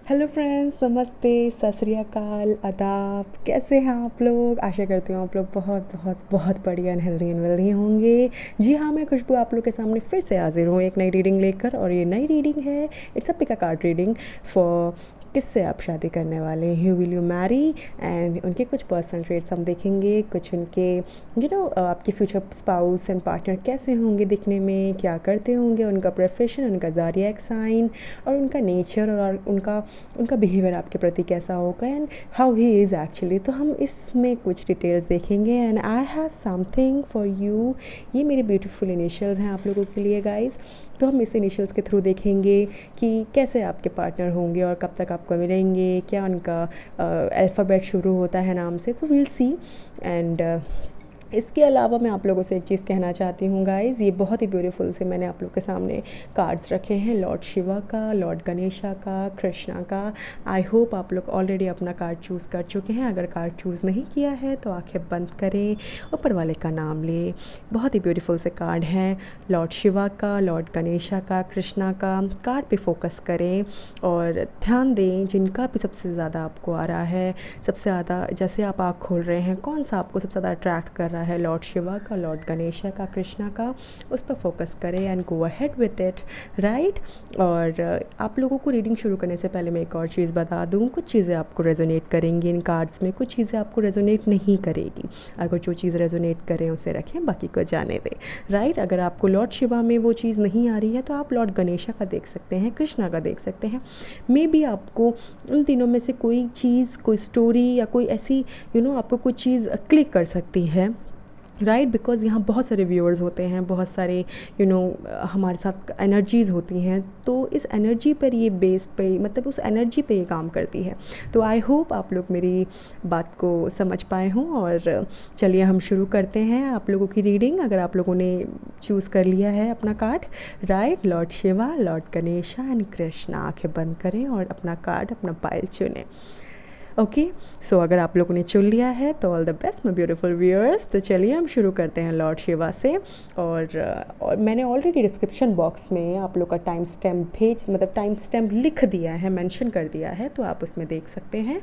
Hello friends, नमस्ते, सत श्री अकाल, आदाब। कैसे हैं आप लोग? आशा करती हूँ आप लोग बहुत बहुत बहुत बढ़िया एंड हेल्दी एंड वेल्दी होंगे। जी हाँ, मैं खुशबू आप लोग के सामने फिर से हाजिर हूँ एक नई रीडिंग लेकर। और ये नई रीडिंग है, it's a pick a card reading for किससे आप शादी करने वाले हैं, who will you marry. And उनके कुछ पर्सनल ट्रेट्स हम देखेंगे, कुछ उनके आपके फ्यूचर स्पाउस एंड पार्टनर कैसे होंगे दिखने में, क्या करते होंगे, उनका प्रोफेशन, उनका ज़ोडिएक साइन और उनका नेचर और उनका उनका बिहेवियर आपके प्रति कैसा होगा and how he is actually. तो हम इसमें कुछ डिटेल्स देखेंगे and I have something for you. ये मेरे ब्यूटीफुल इनिशियल्स हैं आप लोगों के लिए गाइस। तो हम इस इनिशियल्स के थ्रू देखेंगे कि कैसे आपके पार्टनर होंगे और कब तक आपको मिलेंगे, क्या उनका अल्फ़ाबेट शुरू होता है नाम से। तो वील सी। एंड इसके अलावा मैं आप लोगों से एक चीज़ कहना चाहती हूँ गाइज़, ये बहुत ही ब्यूटीफुल से मैंने आप लोग के सामने कार्ड्स रखे हैं, लॉर्ड शिवा का, लॉर्ड गणेशा का, कृष्णा का। आई होप आप लोग ऑलरेडी अपना कार्ड चूज़ कर चुके हैं। अगर कार्ड चूज़ नहीं किया है तो आंखें बंद करें, ऊपर वाले का नाम ले। बहुत ही ब्यूटीफुल से कार्ड हैं, लॉर्ड शिवा का, लॉर्ड गणेशा का, कृष्णा का। कार्ड पे फोकस करें और ध्यान दें जिनका भी सबसे ज़्यादा आपको आ रहा है, सबसे ज़्यादा जैसे आप आँख खोल रहे हैं, कौन सा आपको सबसे ज़्यादा अट्रैक्ट कर रहा है, लॉर्ड शिवा का, लॉर्ड गणेशा का, कृष्णा का, उस पर फोकस करें and go ahead with it, right. और आप लोगों को रीडिंग शुरू करने से पहले मैं एक और चीज़ बता दूँ, कुछ चीज़ें आपको रेजोनेट करेंगी इन कार्ड्स में, कुछ चीज़ें आपको रेजोनेट नहीं करेगी। अगर जो चीज़ रेजोनेट करें उसे रखें, बाकी को जाने दें, राइट। अगर आपको लॉर्ड शिवा में वो चीज़ नहीं आ रही है तो आप लॉर्ड गणेशा का देख सकते हैं, कृष्णा का देख सकते हैं। मे बी आपको उन तीनों में से कोई चीज़, कोई स्टोरी या कोई ऐसी आपको कुछ चीज़ क्लिक कर सकती है, राइट। बिकॉज़ यहाँ बहुत सारे व्यूअर्स होते हैं, बहुत सारे हमारे साथ एनर्जीज़ होती हैं, तो इस एनर्जी पर ये बेस पे, मतलब उस एनर्जी पे ये काम करती है। तो आई होप आप लोग मेरी बात को समझ पाए हों। और चलिए हम शुरू करते हैं आप लोगों की रीडिंग। अगर आप लोगों ने चूज़ कर लिया है अपना card, right, Lord Shiva, Lord Ganesha and Krishna, आँखें बंद करें और अपना कार्ड, अपना पाइल चुनें। ओके, सो अगर आप लोगों ने चुन लिया है तो all the best my beautiful viewers. तो चलिए हम शुरू करते हैं लॉर्ड शिवा से। और मैंने ऑलरेडी डिस्क्रिप्शन बॉक्स में आप लोग का टाइम स्टैम्प टाइम स्टैम्प लिख दिया है, मेंशन कर दिया है, तो आप उसमें देख सकते हैं।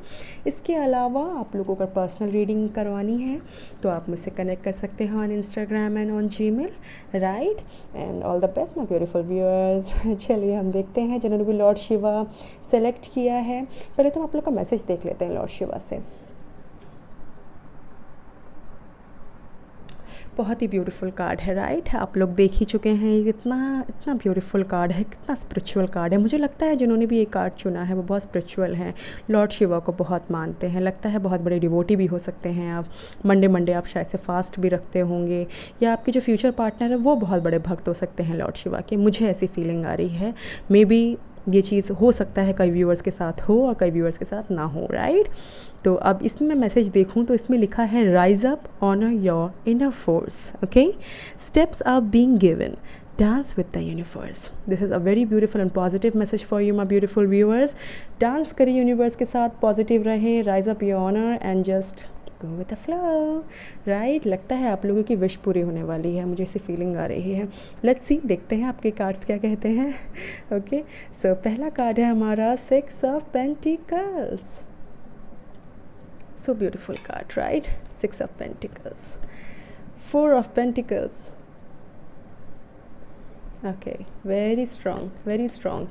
इसके अलावा आप लोगों का पर्सनल रीडिंग करवानी है तो आप मुझसे कनेक्ट कर सकते हैं on Instagram and on Gmail, right. And all the best my beautiful viewers. चलिए हम देखते हैं जिन्होंने भी लॉर्ड शिवा सेलेक्ट किया है। पहले तो हम आप लोग का मैसेज देख लेते हैं लॉर्ड शिवा से। बहुत ही ब्यूटीफुल कार्ड है, राइट। आप लोग देख ही चुके हैं, इतना इतना ब्यूटीफुल कार्ड है, कितना स्पिरिचुअल कार्ड है। मुझे लगता है जिन्होंने भी ये कार्ड चुना है वो बहुत स्पिरिचुअल हैं, लॉर्ड शिवा को बहुत मानते हैं। लगता है बहुत बड़े डिवोटी भी हो सकते हैं आप। मंडे मंडे आप शायद से फास्ट भी रखते होंगे, या आपके जो फ्यूचर पार्टनर है वो बहुत बड़े भक्त हो सकते हैं लॉर्ड शिवा के। मुझे ऐसी फीलिंग आ रही है। मे बी ये चीज़ हो सकता है कई व्यूअर्स के साथ हो और कई व्यूअर्स के साथ ना हो, राइट। तो अब इसमें मैं मैसेज देखूं तो इसमें लिखा है, rise up, honour your inner force, okay, steps are being given, dance with the universe. This is a very beautiful and positive message for you my beautiful viewers. Dance करिए यूनिवर्स के साथ, positive रहें, rise up your honour and just go with the flow, right. लगता है आप लोगों की wish पूरी होने वाली है, मुझे ऐसी फीलिंग आ रही है। लेट्स सी, देखते हैं आपके कार्ड्स क्या कहते हैं। ओके, सो पहला कार्ड है हमारा 6 of pentacles. So beautiful card, right? 6 of Pentacles, 4 of Pentacles. Okay, very strong, very strong.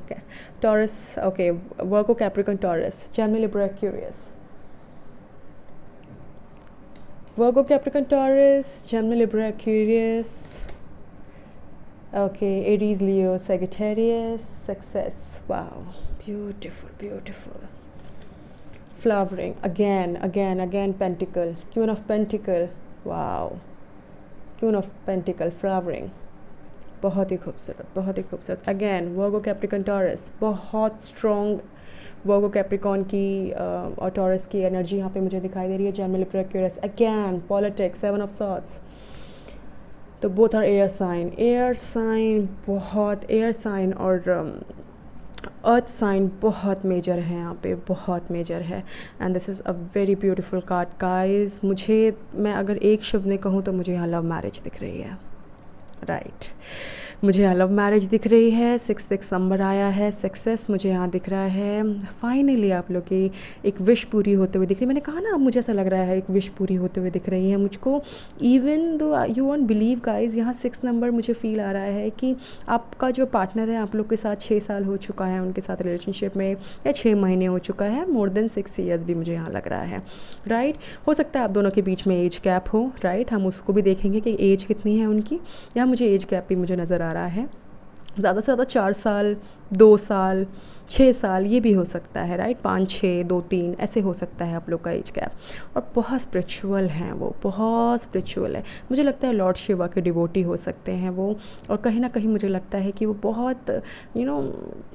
Taurus, okay, Virgo, Capricorn, Taurus, Gemini, Libra, Aquarius. Virgo, Capricorn, Taurus, Gemini, Libra, Aquarius. Okay, Aries, Leo, Sagittarius. Success. Wow, beautiful, beautiful. Flowering again, pentacle, Queen of Pentacle, wow, Queen of Pentacle, flowering, बहुत ही खूबसूरत, बहुत ही खूबसूरत। Again वर्गो, Capricorn, taurus, बहुत strong वर्गो, Capricorn की और taurus की एनर्जी यहाँ पे मुझे दिखाई दे रही है। Gemini, Libra, Aquarius, again politics, 7 of swords. तो बोथ आर एयर साइन, बहुत एयर साइन और अर्थ साइन बहुत मेजर है यहाँ पे, बहुत मेजर है। And this is a very beautiful card guys. मैं अगर एक शब्द में कहूँ तो मुझे यहाँ लव मैरिज दिख रही है, राइट। मुझे यहाँ लव मैरिज दिख रही है, 6 नंबर आया है, सक्सेस मुझे यहाँ दिख रहा है। फाइनली आप लोग की एक विश पूरी होते हुए दिख रही है। मैंने कहा ना, अब मुझे ऐसा लग रहा है एक विश पूरी होते हुए दिख रही है मुझको। Even though you won't believe guys, यहाँ 6 नंबर मुझे फील आ रहा है कि आपका जो पार्टनर है, आप लोग के साथ 6 साल हो चुका है उनके साथ रिलेशनशिप में, या 6 महीने हो चुका है, मोर देन 6 ईयर्स भी मुझे यहाँ लग रहा है, राइट। हो सकता है आप दोनों के बीच में एज गैप हो, राइट। हम उसको भी देखेंगे कि एज कितनी है उनकी। यहाँ मुझे एज गैप भी मुझे नज़र आ रहा है, ज़्यादा से ज़्यादा 4 साल, 2 साल, 6 साल, ये भी हो सकता है, राइट। 5 6 2 3 ऐसे हो सकता है आप लोग का एज गैप। और बहुत स्पिरिचुअल हैं वो, बहुत स्पिरिचुअल है। मुझे लगता है लॉर्ड शिवा के डिवोटी हो सकते हैं वो। और कहीं ना कहीं मुझे लगता है कि वो बहुत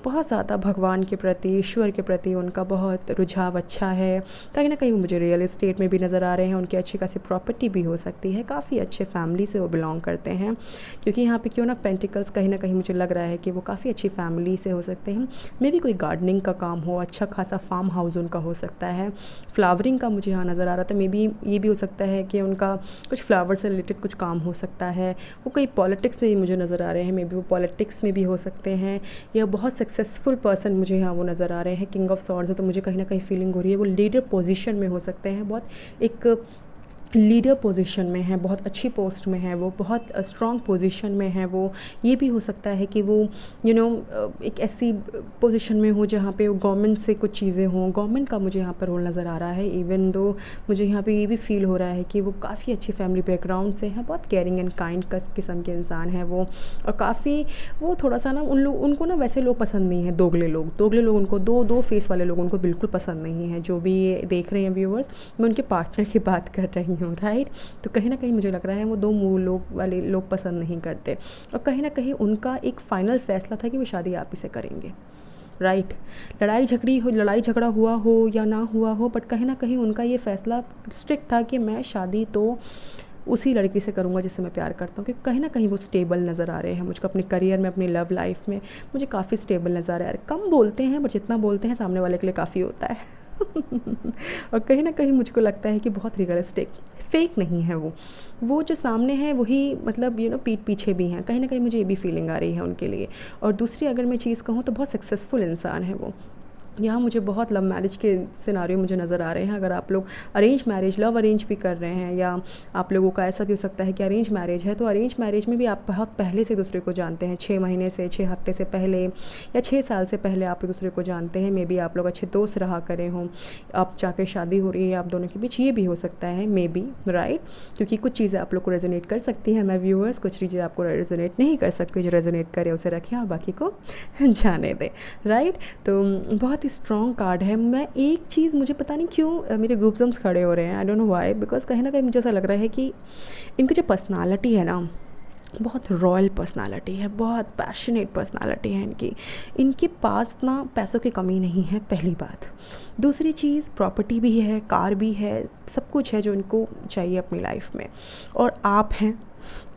बहुत ज़्यादा भगवान के प्रति, ईश्वर के प्रति उनका बहुत रुझाव अच्छा है। कहीं ना कहीं वो मुझे रियल एस्टेट में भी नज़र आ रहे हैं। उनकी अच्छी खासी प्रॉपर्टी भी हो सकती है। काफ़ी अच्छे फैमिली से वो बिलोंग करते हैं, क्योंकि यहाँ पे क्यों ना पेंटिकल्स, कहीं ना कहीं मुझे लग रहा है कि वो काफ़ी अच्छी फैमिली से हो सकते हैं। मे बी कोई गार्डनिंग का काम हो, अच्छा खासा फार्म हाउस उनका हो सकता है। फ्लावरिंग का मुझे यहाँ नज़र आ रहा था। मे बी ये भी हो सकता है कि उनका कुछ फ्लावर से रिलेटेड कुछ काम हो सकता है। वो कोई पॉलिटिक्स में भी मुझे नज़र आ रहे हैं, मे बी वो पॉलिटिक्स में भी हो सकते हैं। या बहुत सक्सेसफुल पर्सन मुझे यहाँ वो नज़र आ रहे हैं। किंग ऑफ सॉर्ड्स है, तो मुझे कहीं ना कहीं फीलिंग हो रही है वो लीडर पोजीशन में हो सकते हैं। बहुत एक लीडर पोजीशन में है, बहुत अच्छी पोस्ट में है वो, बहुत स्ट्रॉन्ग पोजीशन में है वो। ये भी हो सकता है कि वो एक ऐसी पोजीशन में हो जहाँ पे गवर्नमेंट से कुछ चीज़ें हों। गवर्नमेंट का मुझे यहाँ पर रोल नज़र आ रहा है। इवन दो मुझे यहाँ पे ये भी फील हो रहा है कि वो काफ़ी अच्छी फैमिली बैकग्राउंड से हैं, बहुत केयरिंग एंड काइंड किस्म के इंसान हैं वो। और काफ़ी वो थोड़ा सा ना उनको ना वैसे लोग पसंद नहीं है, दोगले लोग उनको, दो फेस वाले लोग उनको बिल्कुल पसंद नहीं है। जो भी ये देख रहे हैं व्यूअर्स, मैं उनके पार्टनर की बात कर रही हूँ, राइट। तो कहीं ना कहीं मुझे लग रहा है वो दो मुँह लोग वाले लोग पसंद नहीं करते। और कहीं ना कहीं उनका एक फ़ाइनल फैसला था कि वो शादी आप ही से करेंगे, राइट। लड़ाई झगड़ा हुआ हो या ना हुआ हो, बट कहीं ना कहीं उनका ये फैसला स्ट्रिक्ट था कि मैं शादी तो उसी लड़की से करूँगा जिससे मैं प्यार करता हूँ। क्योंकि कहीं ना कहीं वो स्टेबल नज़र आ रहे हैं मुझको अपने करियर में, अपनी लव लाइफ में। मुझे काफ़ी स्टेबल नज़र आ रहा है। कम बोलते हैं, बट जितना बोलते हैं सामने वाले के लिए काफ़ी होता है। और कहीं ना कहीं मुझको लगता है कि बहुत रियलिस्टिक, फेक नहीं है वो जो सामने है वही, मतलब पीठ पीछे भी हैं। कहीं ना कहीं मुझे ये भी फीलिंग आ रही है उनके लिए। और दूसरी अगर मैं चीज़ कहूँ तो बहुत सक्सेसफुल इंसान है वो। यहाँ मुझे बहुत लव मैरिज के सिनारियो मुझे नज़र आ रहे हैं। अगर आप लोग अरेंज मैरिज, लव अरेंज भी कर रहे हैं, या आप लोगों का ऐसा भी हो सकता है कि अरेंज मैरिज है, तो अरेंज मैरिज में भी आप बहुत पहले से दूसरे को जानते हैं, 6 महीने से, 6 हफ्ते से पहले, या 6 साल से पहले आप दूसरे को जानते हैं। मे बी आप लोग अच्छे दोस्त रहा करें हों, आप जाके शादी हो रही है आप दोनों के बीच, ये भी हो सकता है मे बी, राइट। क्योंकि कुछ चीज़ें आप लोग को रेजोनेट कर सकती हैं मैं व्यूअर्स, कुछ चीज़ें आपको रेजोनेट नहीं कर सकती। जो रेजोनेट करे उसे रखें और बाकी को जाने दें, राइट। तो बहुत स्ट्रॉन्ग कार्ड है। मैं एक चीज़, मुझे पता नहीं क्यों मेरे गूज़बम्स खड़े हो रहे हैं, I don't know why, because कहीं ना कहीं मुझे ऐसा लग रहा है कि इनकी जो पर्सनालिटी है ना, बहुत रॉयल पर्सनालिटी है, बहुत पैशनेट पर्सनालिटी है इनके पास ना पैसों की कमी नहीं है, पहली बात। दूसरी चीज़, प्रॉपर्टी भी है, कार भी है, सब कुछ है जो इनको चाहिए अपनी लाइफ में। और आप हैं,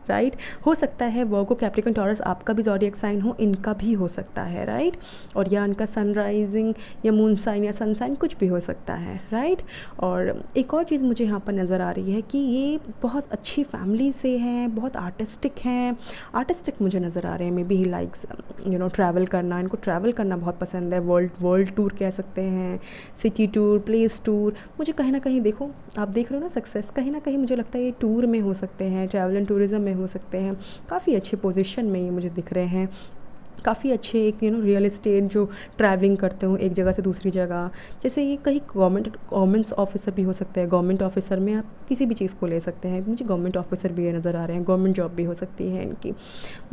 राइट। हो सकता है वर्गो, कैप्रिकॉर्न, टॉरस आपका भी ज़ोडिएक साइन हो, इनका भी हो सकता है, राइट। और या इनका सन राइजिंग या मून साइन या सन साइन कुछ भी हो सकता है, राइट। और एक और चीज़ मुझे यहाँ पर नज़र आ रही है कि ये बहुत अच्छी फैमिली से हैं, बहुत आर्टिस्टिक हैं। आर्टिस्टिक मुझे नज़र आ रहे हैं। May be he likes travel करना, इनको ट्रैवल करना बहुत पसंद है। वर्ल्ड टूर कह सकते हैं, सिटी टूर, प्लेस टूर। मुझे कहीं ना कहीं, देखो आप देख रहे हो ना सक्सेस, कहीं ना कहीं मुझे लगता है ये टूर में हो सकते हैं, ट्रैवल एंड टूरिज़म में हो सकते हैं। काफ़ी अच्छे पोजीशन में ये मुझे दिख रहे हैं। काफ़ी अच्छे एक रियल एस्टेट जो ट्रैवलिंग करते हो एक जगह से दूसरी जगह, जैसे ये कहीं गवर्नमेंट ऑफिसर भी हो सकते हैं। गवर्नमेंट ऑफिसर में आप किसी भी चीज़ को ले सकते हैं। मुझे गवर्नमेंट ऑफिसर भी ये नज़र आ रहे हैं, गवर्नमेंट जॉब भी हो सकती है इनकी।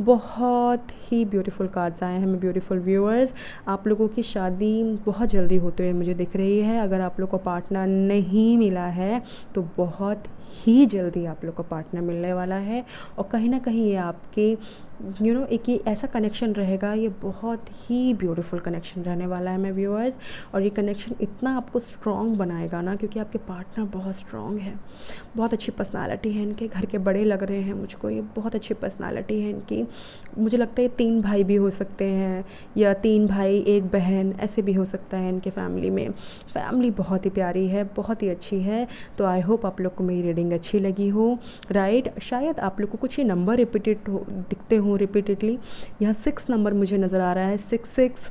बहुत ही ब्यूटीफुल कार्ड्स आए हैं। मैं ब्यूटीफुल व्यूअर्स, आप लोगों की शादी बहुत जल्दी होते हुए मुझे दिख रही है। अगर आप लोग को पार्टनर नहीं मिला है तो बहुत ही जल्दी आप लोग को पार्टनर मिलने वाला है। और कहीं ना कहीं ये आपके एक ये ऐसा कनेक्शन रहेगा, ये बहुत ही ब्यूटीफुल कनेक्शन रहने वाला है मैं व्यूअर्स। और ये कनेक्शन इतना आपको स्ट्रॉन्ग बनाएगा ना, क्योंकि आपके पार्टनर बहुत स्ट्रॉन्ग है, बहुत अच्छी पर्सनालिटी है इनके, घर के बड़े लग रहे हैं मुझको, ये बहुत अच्छी पर्सनालिटी है इनकी। मुझे लगता है 3 भाई भी हो सकते हैं, या 3 भाई 1 बहन, ऐसे भी हो सकता है इनके फैमिली में। फैमिली बहुत ही प्यारी है, बहुत ही अच्छी है। तो आई होप आप लोग को मेरी रीडिंग अच्छी लगी हो, राइट। शायद आप लोग को कुछ ये नंबर रिपीटेड दिखते हूँ रिपीटेडली। यहाँ 6 नंबर मुझे नज़र आ रहा है, 66,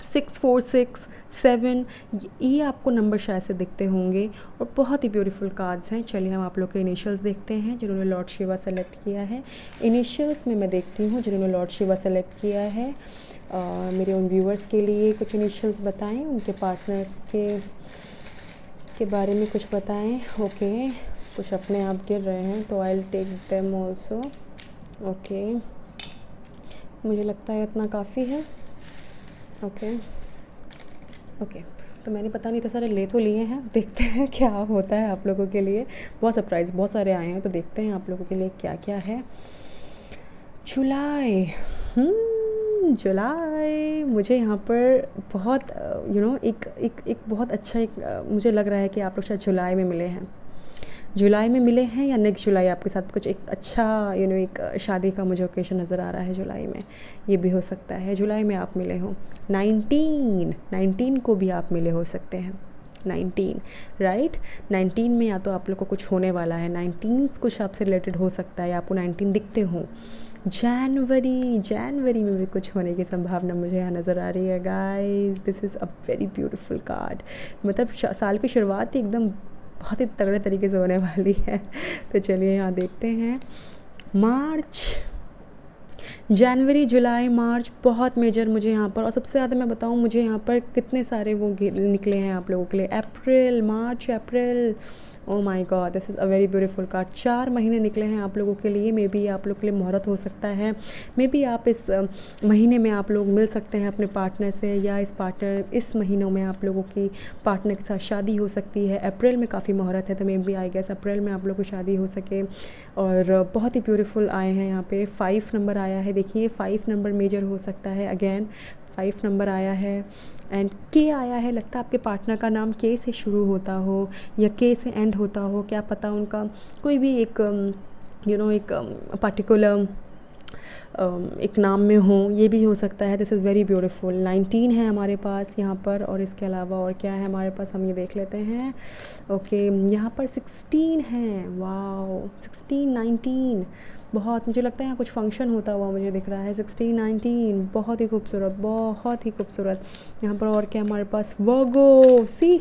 646, 7, ये आपको नंबर शायद से दिखते होंगे और बहुत ही ब्यूटीफुल कार्ड्स हैं। चलिए हम आप लोग के इनिशियल्स देखते हैं जिन्होंने लॉर्ड शिवा सेलेक्ट किया है। इनिशियल्स में मैं देखती हूँ जिन्होंने लॉर्ड शिवा सेलेक्ट किया है। मेरे उन व्यूअर्स के लिए कुछ इनिशियल्स बताएं, उनके पार्टनर्स के बारे में कुछ बताएं। ओके, कुछ अपने आप गिर रहे हैं तो I will take them also. Okay, मुझे लगता है इतना काफ़ी है। ओके, तो मैंने पता नहीं इतने सारे ले तो लिए हैं, देखते हैं क्या होता है आप लोगों के लिए। बहुत सरप्राइज़ बहुत सारे आए हैं, तो देखते हैं आप लोगों के लिए क्या क्या है। जुलाई, जुलाई मुझे यहाँ पर बहुत एक बहुत अच्छा मुझे लग रहा है कि आप लोग शायद जुलाई में मिले हैं या नेक्स्ट जुलाई आपके साथ कुछ एक अच्छा एक शादी का मुझे ओकेशन नज़र आ रहा है जुलाई में। ये भी हो सकता है जुलाई में आप मिले हों। 19 को भी आप मिले हो सकते हैं। 19 राइट, 19 में या तो आप लोग को कुछ होने वाला है, 19 कुछ आपसे रिलेटेड हो सकता है, आपको 19 दिखते हों। जनवरी में भी कुछ होने की संभावना मुझे यहाँ नज़र आ रही है guys. This is a very beautiful card. मतलब साल की शुरुआत ही एकदम बहुत ही तगड़े तरीके से होने वाली है। तो चलिए यहाँ देखते हैं। मार्च, जनवरी, जुलाई, मार्च बहुत मेजर मुझे यहाँ पर, और सबसे ज़्यादा मैं बताऊँ मुझे यहाँ पर कितने सारे वो निकले हैं आप लोगों के लिए। April, March, April, oh my God, this is a very beautiful card. 4 महीने निकले हैं आप लोगों के लिए। मे बी आप लोग के लिए मुहूर्त हो सकता है, मे बी आप इस महीने में आप लोग मिल सकते हैं अपने पार्टनर से, या इस महीनों में आप लोगों की पार्टनर के साथ शादी हो सकती है। अप्रैल में काफ़ी मुहूर्त है, तो मे बी आई गेस अप्रैल में आप लोग को शादी हो सके। और बहुत ही ब्यूटीफुल आए हैं यहाँ पे। 5 नंबर आया है, देखिए 5 नंबर मेजर हो सकता है। अगेन 5 नंबर आया है एंड के आया है। लगता है आपके पार्टनर का नाम के से शुरू होता हो या के से एंड होता हो, क्या पता उनका कोई भी एक एक पर्टिकुलर एक नाम में हो, ये भी हो सकता है। This is very beautiful. 19 है हमारे पास यहाँ पर, और इसके अलावा और क्या है हमारे पास हम ये देख लेते हैं। ओके, यहाँ पर 16 है। वाओ, 16, 19 बहुत, मुझे लगता है यहाँ कुछ फंक्शन होता हुआ मुझे दिख रहा है। 16, 19 बहुत ही खूबसूरत, बहुत ही खूबसूरत। यहाँ पर और क्या हमारे पास, वर्गो, सी,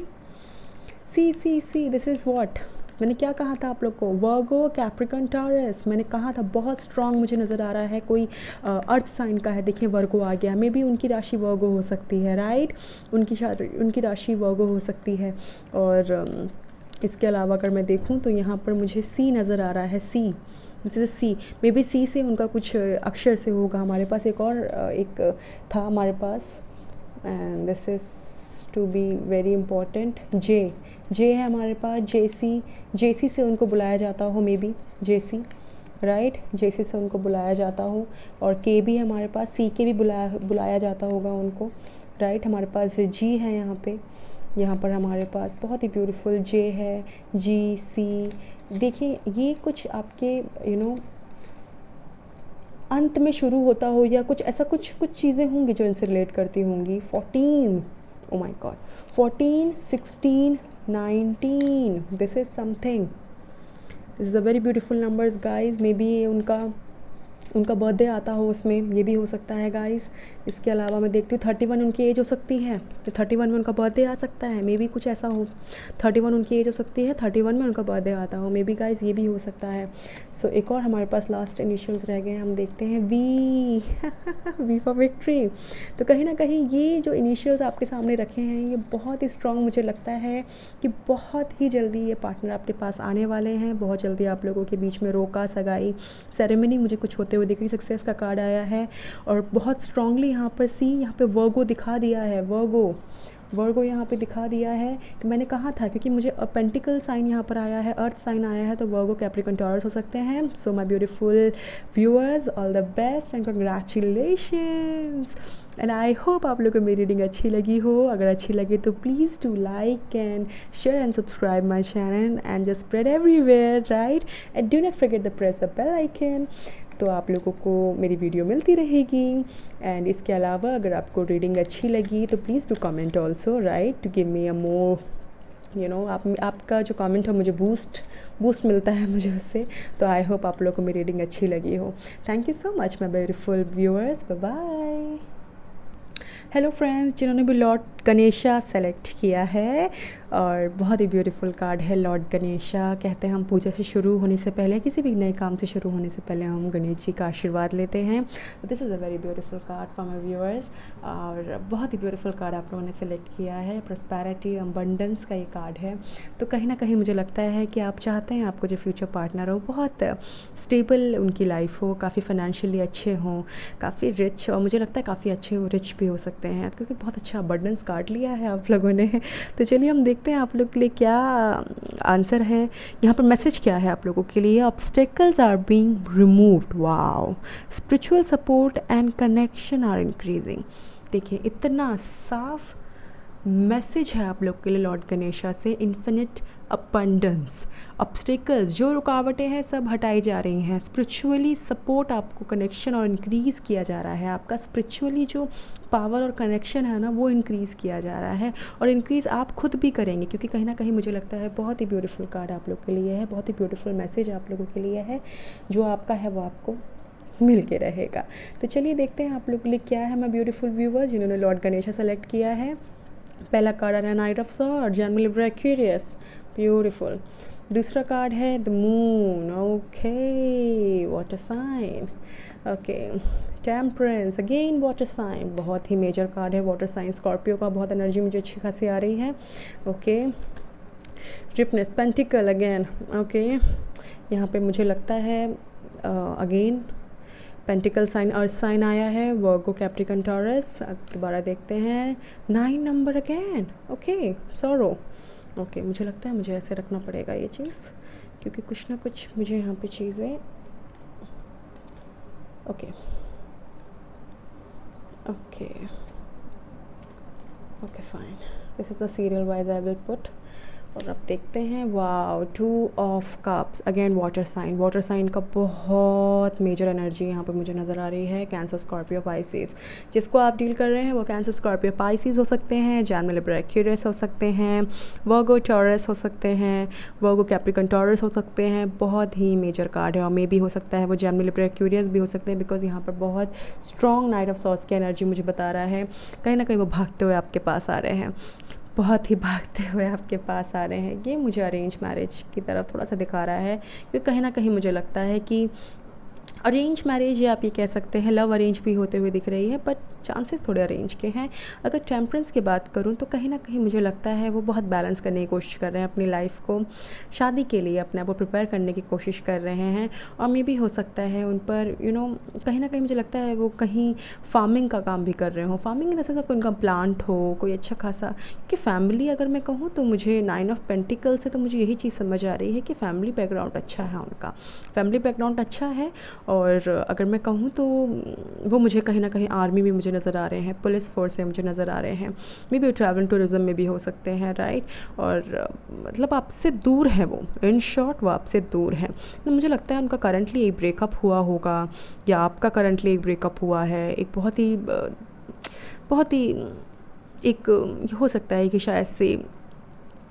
दिस इज़ व्हाट, मैंने क्या कहा था आप लोग को, वर्गो, कैप्रिकॉर्न, टॉरस, मैंने कहा था बहुत स्ट्रांग मुझे नज़र आ रहा है। कोई अर्थ साइन का है, देखिए वर्गो आ गया। मे बी उनकी राशि वर्गो हो सकती है, राइट, उनकी राशि वर्गो हो सकती है। और इसके अलावा अगर मैं देखूँ तो यहाँ पर मुझे सी नज़र आ रहा है। सी, मे बी सी से उनका कुछ अक्षर से होगा। हमारे पास एक और एक था हमारे पास, and this is to be very important. J है हमारे पास। जेसी से उनको बुलाया जाता हो, मे बी जेसी, राइट, जेसी से उनको बुलाया जाता हो। और के भी है हमारे पास, सी के भी बुलाया जाता होगा उनको, राइट। हमारे पास जी है यहाँ पर हमारे पास बहुत ही ब्यूटीफुल जे है, जी, सी। देखिए ये कुछ आपके अंत में शुरू होता हो, या कुछ ऐसा कुछ चीज़ें होंगी जो इनसे रिलेट करती होंगी। 14, ओ my God, 14, 16, 19, this is something, this is a very beautiful numbers guys. May be उनका बर्थडे आता हो उसमें, ये भी हो सकता है गाइस। इसके अलावा मैं देखती हूँ 31 उनकी एज हो सकती है, तो 31 में उनका बर्थडे आ सकता है, मे बी कुछ ऐसा हो। 31 उनकी एज हो सकती है, 31 में उनका बर्थडे आता हो, मे बी गाइस ये भी हो सकता है। सो एक और हमारे पास लास्ट इनिशियल्स रह गए हैं, हम देखते हैं वी फॉर विक्ट्री। तो कहीं ना कहीं ये जो इनिशियल्स आपके सामने रखे हैं, ये बहुत ही स्ट्रॉन्ग मुझे लगता है कि बहुत ही जल्दी ये पार्टनर आपके पास आने वाले हैं। बहुत जल्दी आप लोगों के बीच में रोका सगाई सेरेमनी मुझे कुछ होते हुए दिख रही। सक्सेस का कार्ड आया है, और बहुत स्ट्रांगली यहाँ पर यहाँ पे वर्गो दिखा दिया है। वर्गो यहाँ पे दिखा दिया है कि मैंने कहा था, क्योंकि मुझे पेंटिकल साइन यहाँ पर आया है, अर्थ साइन आया है, तो वर्गो, कैप्रिकॉर्न, टॉरस हो सकते हैं। So my beautiful viewers, all the best and congratulations. And I hope आप लोगों को मेरी रीडिंग अच्छी लगी हो। अगर अच्छी लगी तो please do like and share and subscribe my channel and just spread everywhere, right, and do not forget the press the bell icon. तो आप लोगों को मेरी वीडियो मिलती रहेगी। एंड इसके अलावा अगर आपको रीडिंग अच्छी लगी तो please do comment also, right, to give me a more आपका जो कमेंट है मुझे बूस्ट मिलता है मुझे उससे। तो आई होप आप लोगों को मेरी रीडिंग अच्छी लगी हो। Thank you so much my beautiful viewers, bye bye. Hello friends, जिन्होंने भी लॉर्ड गणेशा सेलेक्ट किया है, और बहुत ही ब्यूटीफुल कार्ड है लॉर्ड गणेशा। कहते हैं हम पूजा से शुरू होने से पहले, किसी भी नए काम से शुरू होने से पहले हम गणेश जी का आशीर्वाद लेते हैं। This is a very beautiful card from my viewers, और बहुत ही ब्यूटीफुल कार्ड आप लोगों ने सेलेक्ट किया है। प्रॉस्पेरिटी, अबंडेंस का ये कार्ड है। तो कहीं ना कहीं मुझे लगता है कि आप चाहते हैं आपको जो फ्यूचर पार्टनर हो बहुत स्टेबल उनकी लाइफ हो, काफ़ी फाइनेंशियली अच्छे हों, काफ़ी रिच, और मुझे लगता है काफ़ी अच्छे रिच भी हो सकते हैं, क्योंकि बहुत अच्छा अबंडेंस कार्ड लिया है आप लोगों ने। तो चलिए हम देखते हैं आप लोग के लिए क्या आंसर है, यहाँ पर मैसेज क्या है आप लोगों के लिए। Obstacles are being removed, wow, spiritual support and connection are increasing. देखिए इतना साफ मैसेज है आप लोग के लिए लॉर्ड गणेशा से। इन्फिनिट अबंडेंस, ऑब्स्टेकल्स, जो रुकावटें हैं सब हटाई जा रही हैं। स्पिरिचुअली सपोर्ट, आपको कनेक्शन और इंक्रीज़ किया जा रहा है। आपका स्पिरिचुअली जो पावर और कनेक्शन है ना, वो इंक्रीज़ किया जा रहा है, और इंक्रीज़ आप खुद भी करेंगे, क्योंकि कहीं ना कहीं मुझे लगता है बहुत ही ब्यूटीफुल कार्ड आप लोग के लिए है, बहुत ही ब्यूटीफुल मैसेज आप लोगों के लिए है। जो आपका है वो आपको मिल के रहेगा। तो चलिए देखते हैं आप लोग के लिए क्या है माय ब्यूटीफुल व्यूअर्स जिन्होंने लॉर्ड गणेशा सेलेक्ट किया है। पहला कार्ड आ रहा है knight of sword, generally Aquarius, beautiful. दूसरा कार्ड है the moon, okay, water sign, okay, temperance, again water sign, बहुत ही मेजर कार्ड है वाटर साइन। स्कॉर्पियो का बहुत एनर्जी मुझे अच्छी खासी आ रही है, ओके। ट्रिपनेस, पेंटिकल अगेन, ओके। यहाँ पे मुझे लगता है again pentacle sign, earth sign आया है, वर्गो, कैप्रिकन, टॉरस। दोबारा देखते हैं 9 number again, okay, sorrow, okay. मुझे लगता है मुझे ऐसे रखना पड़ेगा ये चीज़, क्योंकि कुछ ना कुछ मुझे यहाँ पे चीज़ें, okay okay okay fine, this is the serial wise I will put. और अब देखते हैं, wow, 2 of cups, again water sign. Water sign का बहुत मेजर एनर्जी यहाँ पे मुझे नज़र आ रही है। कैंसर, स्कॉर्पियो, पाइसेस, जिसको आप डील कर रहे हैं वो कैंसर, स्कॉर्पियो, पाइसेस हो सकते हैं, जेमिनी, लिब्रा, एक्वेरियस हो सकते हैं, वर्गो, टॉरस हो सकते हैं, वर्गो, कैप्रिकॉन, टॉरस हो सकते हैं। बहुत ही मेजर कार्ड है, और मे भी हो सकता है वो जेमिनी, लिब्रा, एक्वेरियस भी हो सकते हैं, बिकॉज यहाँ पर बहुत स्ट्रॉन्ग नाइट ऑफ सॉर्ड्स की एनर्जी मुझे बता रहा है। कहीं ना कहीं वो भागते हुए आपके पास आ रहे हैं, बहुत ही भागते हुए आपके पास आ रहे हैं। ये मुझे अरेंज मैरिज की तरफ थोड़ा सा दिखा रहा है, क्योंकि कहीं ना कहीं मुझे लगता है कि अरेंज मैरिज, या आप ये कह सकते हैं लव अरेंज भी होते हुए दिख रही है, बट चांसेस थोड़े अरेंज के हैं। अगर टेम्परेंस की बात करूँ तो कहीं ना कहीं मुझे लगता है वो बहुत बैलेंस करने की कोशिश कर रहे हैं अपनी लाइफ को, शादी के लिए अपने आप को प्रिपेयर करने की कोशिश कर रहे हैं। और मे भी हो सकता है उन पर कहीं ना कहीं मुझे लगता है वो कहीं फार्मिंग का काम भी कर रहे हो। फार्मिंग इन द सेंस कोई उनका प्लांट हो, कोई अच्छा खासा, क्योंकि फैमिली अगर मैं कहूँ तो मुझे 9 ऑफ पेंटिकल से तो मुझे यही चीज़ समझ आ रही है कि फैमिली बैकग्राउंड अच्छा है उनका, फैमिली बैकग्राउंड अच्छा है। और अगर मैं कहूँ तो वो मुझे कहीं ना कहीं आर्मी में मुझे नज़र आ रहे हैं, पुलिस फोर्स में मुझे नज़र आ रहे हैं, मे बी ट्रैवल टूरिज़्म में भी हो सकते हैं, राइट। और मतलब आपसे दूर है वो, इन शॉर्ट वो आपसे दूर है। तो मुझे लगता है उनका करंटली एक ब्रेकअप हुआ होगा, या आपका करंटली एक ब्रेकअप हुआ है। एक बहुत ही एक हो सकता है कि शायद से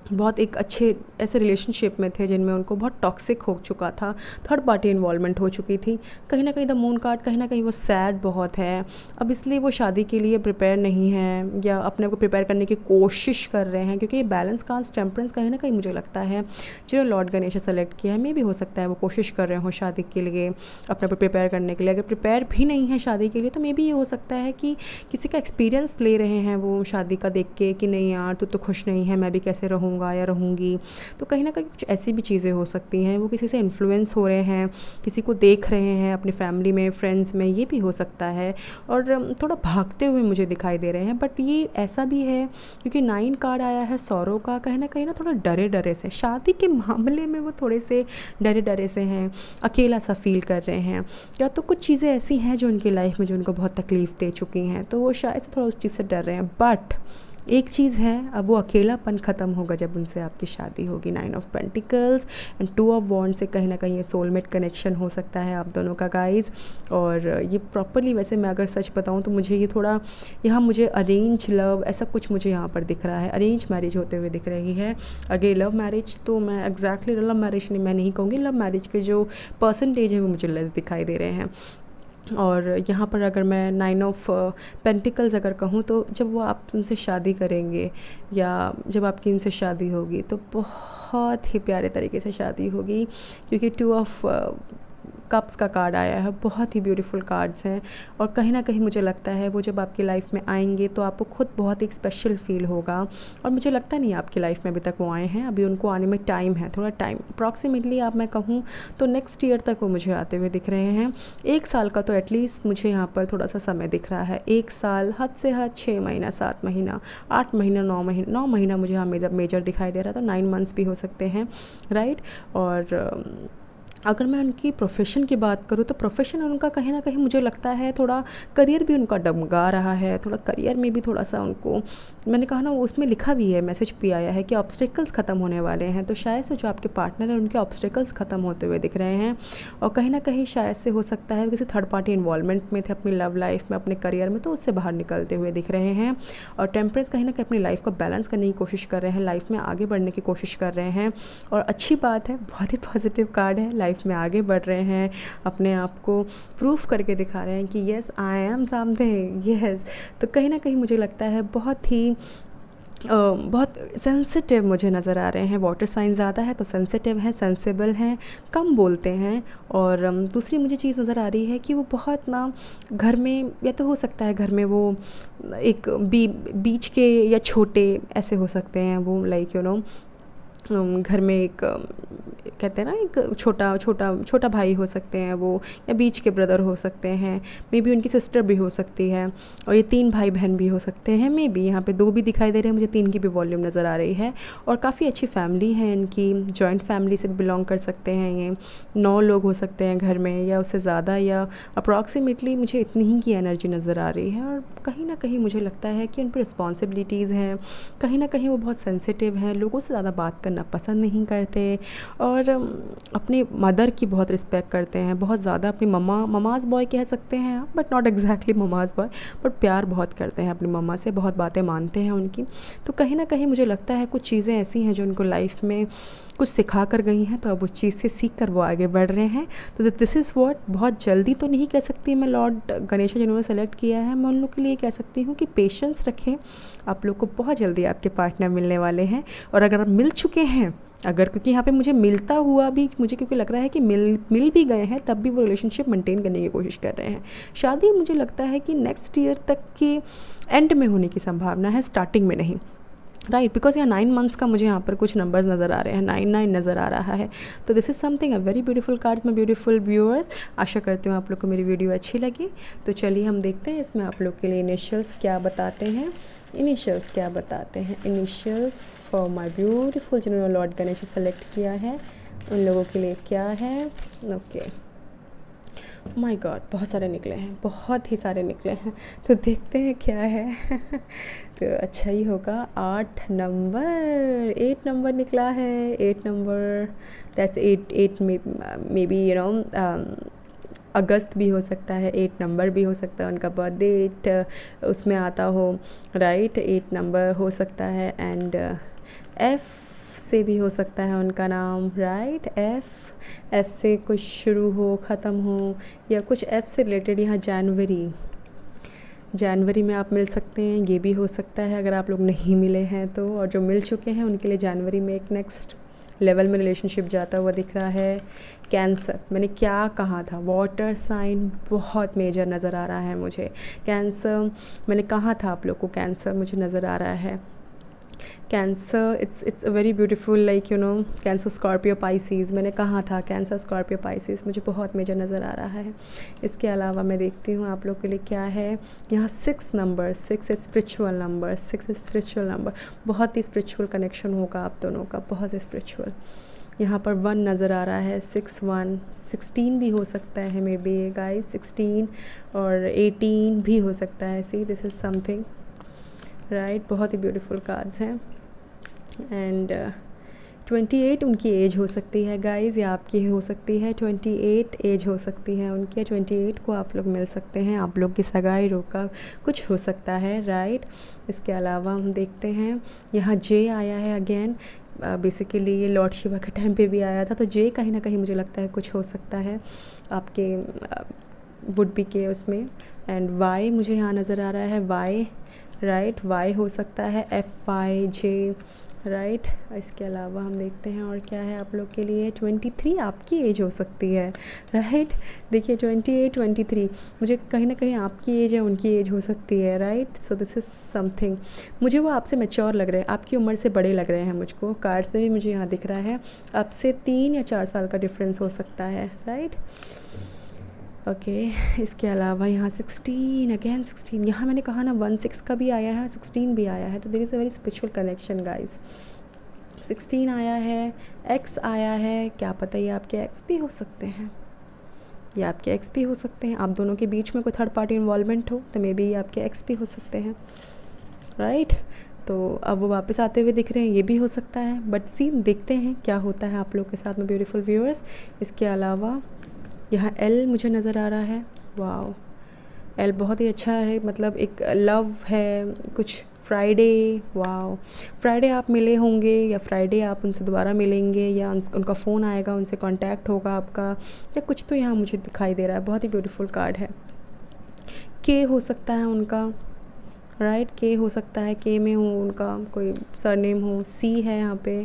बहुत एक अच्छे ऐसे रिलेशनशिप में थे जिनमें उनको बहुत टॉक्सिक हो चुका था, थर्ड पार्टी इन्वॉल्वमेंट हो चुकी थी। कहीं ना कहीं द मून कार्ड, कहीं ना कहीं वो सैड बहुत है अब, इसलिए वो शादी के लिए प्रिपेयर नहीं है, या अपने को प्रिपेयर करने की कोशिश कर रहे हैं। क्योंकि ये बैलेंस कास्ट टेम्परेंस कहीं ना कहीं मुझे लगता है जिन्होंने लॉर्ड गणेशा सेलेक्ट किया है, मे भी हो सकता है वो कोशिश कर रहे हो शादी के लिए अपने को प्रिपेयर करने के लिए। अगर प्रिपेयर भी नहीं है शादी के लिए तो मे भी ये हो सकता है कि किसी का एक्सपीरियंस ले रहे हैं वो शादी का देख के, कि नहीं यार तू तो खुश नहीं है, मैं भी कैसे रहूँगा या रहूँगी। तो कहीं ना कहीं कुछ ऐसी भी चीज़ें हो सकती हैं, वो किसी से इन्फ्लुएंस हो रहे हैं, किसी को देख रहे हैं अपनी फैमिली में, फ्रेंड्स में, ये भी हो सकता है। और थोड़ा भागते हुए मुझे दिखाई दे रहे हैं, बट ये ऐसा भी है क्योंकि 9 कार्ड आया है सौरों का, कहीं ना थोड़ा डरे डरे से शादी के मामले में वो थोड़े से डरे डरे से हैं, अकेला सा फील कर रहे हैं, या तो कुछ चीज़ें ऐसी हैं जो उनकी लाइफ में जो उनको बहुत तकलीफ़ दे चुकी हैं, तो वो शायद से थोड़ा उस चीज़ से डर रहे हैं। बट एक चीज़ है, अब वो अकेलापन ख़त्म होगा जब उनसे आपकी शादी होगी। 9 ऑफ पेंटिकल्स एंड 2 ऑफ वॉन्ड से कहीं ना कहीं ये सोलमेट कनेक्शन हो सकता है आप दोनों का गाइज़। और ये प्रॉपरली, वैसे मैं अगर सच बताऊँ तो मुझे ये थोड़ा यहाँ मुझे अरेंज लव ऐसा कुछ मुझे यहाँ पर दिख रहा है, अरेंज मैरिज होते हुए दिख रही है। अगर लव मैरिज तो मैं एग्जैक्टली लव मैरिज नहीं, मैं नहीं कहूँगी, लव मैरिज के जो परसेंटेज है वो मुझे लेस दिखाई दे रहे हैं। और यहाँ पर अगर मैं 9 ऑफ पेंटिकल्स अगर कहूँ तो जब वो आप उनसे शादी करेंगे या जब आपकी उनसे शादी होगी तो बहुत ही प्यारे तरीके से शादी होगी, क्योंकि 2 ऑफ कप्स का कार्ड आया है, बहुत ही ब्यूटीफुल कार्ड्स हैं। और कहीं ना कहीं मुझे लगता है वो जब आपकी लाइफ में आएंगे तो आपको खुद बहुत ही स्पेशल फील होगा। और मुझे लगता नहीं आपकी लाइफ में अभी तक वो आए हैं, अभी उनको आने में टाइम है, थोड़ा टाइम, अप्रॉक्सीमेटली आप मैं कहूँ तो नेक्स्ट ईयर तक वो मुझे आते हुए दिख रहे हैं। 1 साल का तो एटलीस्ट मुझे यहाँ पर थोड़ा सा समय दिख रहा है। 1 साल हद से हद 6 महीना, 7 महीना, 8 महीना, 9 महीना मुझे यहाँ मेजर दिखाई दे रहा था। 9 मंथ्स भी हो सकते हैं, राइट। और अगर मैं उनकी प्रोफेशन की बात करूँ तो प्रोफेशन उनका कहीं ना कहीं मुझे लगता है थोड़ा करियर भी उनका डगमगा रहा है, थोड़ा करियर में भी थोड़ा सा उनको, मैंने कहा ना उसमें लिखा भी है, मैसेज भी आया है कि ऑब्स्टेकल्स ख़त्म होने वाले हैं। तो शायद से जो आपके पार्टनर हैं उनके ऑब्स्टेकल्स ख़त्म होते हुए दिख रहे हैं। और कहीं ना कहीं शायद से हो सकता है किसी थर्ड पार्टी इन्वॉल्वमेंट में थे अपनी लव लाइफ में, अपने करियर में, तो उससे बाहर निकलते हुए दिख रहे हैं। और टेम्परेंस कहीं ना कहीं अपनी लाइफ को बैलेंस करने की कोशिश कर रहे हैं, लाइफ में आगे बढ़ने की कोशिश कर रहे हैं। और अच्छी बात है, बहुत ही पॉजिटिव कार्ड है, लाइफ में आगे बढ़ रहे हैं, अपने आप को प्रूफ करके दिखा रहे हैं कि yes I am something, yes. तो कहीं ना कहीं मुझे लगता है बहुत सेंसिटिव मुझे नज़र आ रहे हैं। वाटर साइन ज़्यादा है तो सेंसिटिव हैं, सेंसिबल हैं, कम बोलते हैं। और दूसरी मुझे चीज़ नज़र आ रही है कि वो बहुत ना घर में, या तो हो सकता है घर में वो एक बीच के या छोटे ऐसे हो सकते हैं वो, लाइक यू नो घर में एक कहते हैं ना एक छोटा भाई हो सकते हैं वो, या बीच के ब्रदर हो सकते हैं, मे बी उनकी सिस्टर भी हो सकती है। और ये 3 भाई बहन भी हो सकते हैं, मे बी यहाँ पे 2 भी दिखाई दे रहे हैं मुझे, 3 की भी वॉल्यूम नज़र आ रही है। और काफ़ी अच्छी फैमिली है इनकी, जॉइंट फैमिली से बिलोंग कर सकते हैं ये। 9 लोग हो सकते हैं घर में या उससे ज़्यादा, या अप्रॉक्सीमेटली मुझे इतनी ही की एनर्जी नज़र आ रही है। और कहीं ना कहीं मुझे लगता है कि उन पर रिस्पॉन्सिबिलिटीज़ हैं, कहीं ना कहीं वो बहुत सेंसिटिव हैं, लोगों से ज़्यादा बात करना पसंद नहीं करते। और अपने मदर की बहुत रिस्पेक्ट करते हैं, बहुत ज़्यादा अपनी ममाज़ बॉय कह सकते हैं आप, but not exactly mama's boy, but प्यार बहुत करते हैं अपनी मम्मा से, बहुत बातें मानते हैं उनकी। तो कहीं ना कहीं मुझे लगता है कुछ चीज़ें ऐसी हैं जो उनको लाइफ में कुछ सिखा कर गई हैं, तो अब उस चीज़ से सीख कर वो आगे बढ़ रहे हैं। तो दिस इज़ व्हाट, बहुत जल्दी तो नहीं कह सकती मैं लॉर्ड गणेश जिन्होंने सेलेक्ट किया है, मैं उन लोग के लिए कह सकती हूँ कि पेशेंस रखें, आप लोग को बहुत जल्दी आपके पार्टनर मिलने वाले हैं। और अगर आप मिल चुके हैं, अगर, क्योंकि यहाँ पे मुझे मिलता हुआ भी मुझे क्योंकि लग रहा है कि मिल भी गए हैं, तब भी वो रिलेशनशिप मेंटेन करने की कोशिश कर रहे हैं। शादी मुझे लगता है कि नेक्स्ट ईयर तक के एंड में होने की संभावना है, स्टार्टिंग में नहीं, राइट। बिकॉज यहाँ 9 मंथ्स का मुझे यहाँ पर कुछ नंबर्स नज़र आ रहे हैं, 9 नज़र आ रहा है। तो this is something a very beautiful cards my beautiful viewers. आशा करती हूँ आप लोग को मेरी वीडियो अच्छी लगी। तो चलिए हम देखते हैं इसमें आप लोग के लिए इनिशियल्स क्या बताते हैं, इनिशियल्स फॉर माय ब्यूटीफुल जिन्होंने लॉर्ड गणेश सेलेक्ट किया है, उन लोगों के लिए क्या है। ओके, माय गॉड, बहुत सारे निकले हैं, बहुत ही सारे निकले हैं। तो देखते हैं क्या है। तो अच्छा ही होगा। 8 नंबर निकला है, 8 number, that's 8 maybe you know August भी हो सकता है, 8 नंबर भी हो सकता है, उनका बर्थ डेट उसमें आता हो, राइट। 8 नंबर हो सकता है। एंड एफ से भी हो सकता है उनका नाम, राइट। एफ से कुछ शुरू हो, ख़त्म हो, या कुछ एफ से रिलेटेड। यहाँ जनवरी में आप मिल सकते हैं, ये भी हो सकता है अगर आप लोग नहीं मिले हैं तो। और जो मिल चुके हैं उनके लिए जनवरी में एक नेक्स्ट लेवल में रिलेशनशिप जाता हुआ दिख रहा है। कैंसर, मैंने क्या कहा था, वाटर साइन बहुत मेजर नज़र आ रहा है मुझे। कैंसर, मैंने कहा था आप लोग को, कैंसर मुझे नज़र आ रहा है। Cancer, it's a very beautiful, like you know, cancer Scorpio Pisces, मैंने कहा था कैंसर स्कॉर्पियो पाइसेस मुझे बहुत मेजर नज़र आ रहा है। इसके अलावा मैं देखती हूँ आप लोग के लिए क्या है। यहाँ 6 number, 6 is spiritual number, 6 is spiritual number, बहुत ही स्पिरिचुअल कनेक्शन होगा आप दोनों का, बहुत ही स्पिरिचुअल। यहाँ पर 1 नज़र आ रहा है, 6 16 भी हो सकता है मे बी गाइस, 16 और 18 भी हो सकता है। See this is something right, बहुत ही ब्यूटीफुल कार्ड्स हैं। एंड 28 उनकी एज हो सकती है गाइज़, या आपकी हो सकती है। 28 एज हो सकती है उनकी, 28 को आप लोग मिल सकते हैं, आप लोग की सगाई रोका कुछ हो सकता है, राइट। इसके अलावा हम देखते हैं यहाँ जे आया है अगेन। बेसिकली ये लॉर्ड शिवा के टाइम पे भी आया था, तो जे कहीं ना कहीं मुझे लगता है कुछ हो सकता है आपके वुड बी के उसमें। एंड वाई मुझे यहाँ नज़र आ रहा है, वाई, राइट, वाई हो सकता है, FYJ, राइट। इसके अलावा हम देखते हैं और क्या है आप लोग के लिए। 23 आपकी एज हो सकती है, राइट। देखिए 28, 23 मुझे कहीं ना कहीं आपकी एज है, उनकी एज हो सकती है, right. So this is something, मुझे वो आपसे मैच्योर लग रहे हैं, आपकी उम्र से बड़े लग रहे हैं मुझको। कार्ड्स में भी मुझे यहाँ दिख रहा है आपसे 3 या 4 साल का डिफरेंस हो सकता है, राइट। ओके इसके अलावा यहाँ 16, अगेन 16, यहाँ मैंने कहा ना 16 का भी आया है, 16 भी आया है, तो there is a very spiritual connection guys. 16 आया है, एक्स आया है, क्या पता ये आपके एक्स भी हो सकते हैं, ये आपके एक्स भी हो सकते हैं। आप दोनों के बीच में कोई थर्ड पार्टी इन्वॉल्वमेंट हो तो मे बी ये आपके एक्स भी हो सकते हैं, राइट। तो अब वो वापस आते हुए दिख रहे हैं, ये भी हो सकता है, बट सीन देखते हैं क्या होता है आप लोग के साथ में ब्यूटीफुल व्यूअर्स। इसके अलावा यहाँ एल मुझे नज़र आ रहा है, वाओ, एल बहुत ही अच्छा है, मतलब एक लव है कुछ, फ्राइडे, वाओ, फ्राइडे आप मिले होंगे या फ्राइडे आप उनसे दोबारा मिलेंगे या उनका फ़ोन आएगा, उनसे कांटेक्ट होगा आपका, या कुछ तो यहाँ मुझे दिखाई दे रहा है। बहुत ही ब्यूटीफुल कार्ड है। के हो सकता है उनका, राइट, के हो सकता है, के में हो उनका कोई सरनेम हो, सी है यहाँ पे।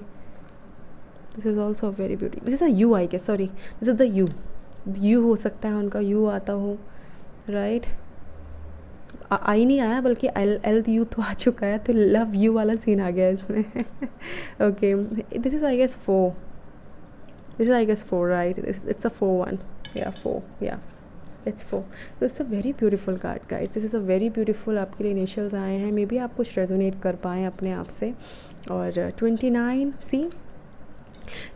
This is also very beauty, this is a U, I guess, sorry, this is the U, U हो सकता है उनका, यू आता हो, राइट। आई नहीं आया बल्कि एल एल यू तो आ चुका है, तो लव यू वाला सीन आ गया इसमें। Okay this is I guess 4, this is I guess 4, right, it's a 4-1, या 4, या इट्स 4। तो it's a very beautiful card guys, this is a very beautiful, आपके लिए इनिशियल्स आए हैं, मे बी आप कुछ रेजोनेट कर पाएँ अपने आप से। और 29 सी,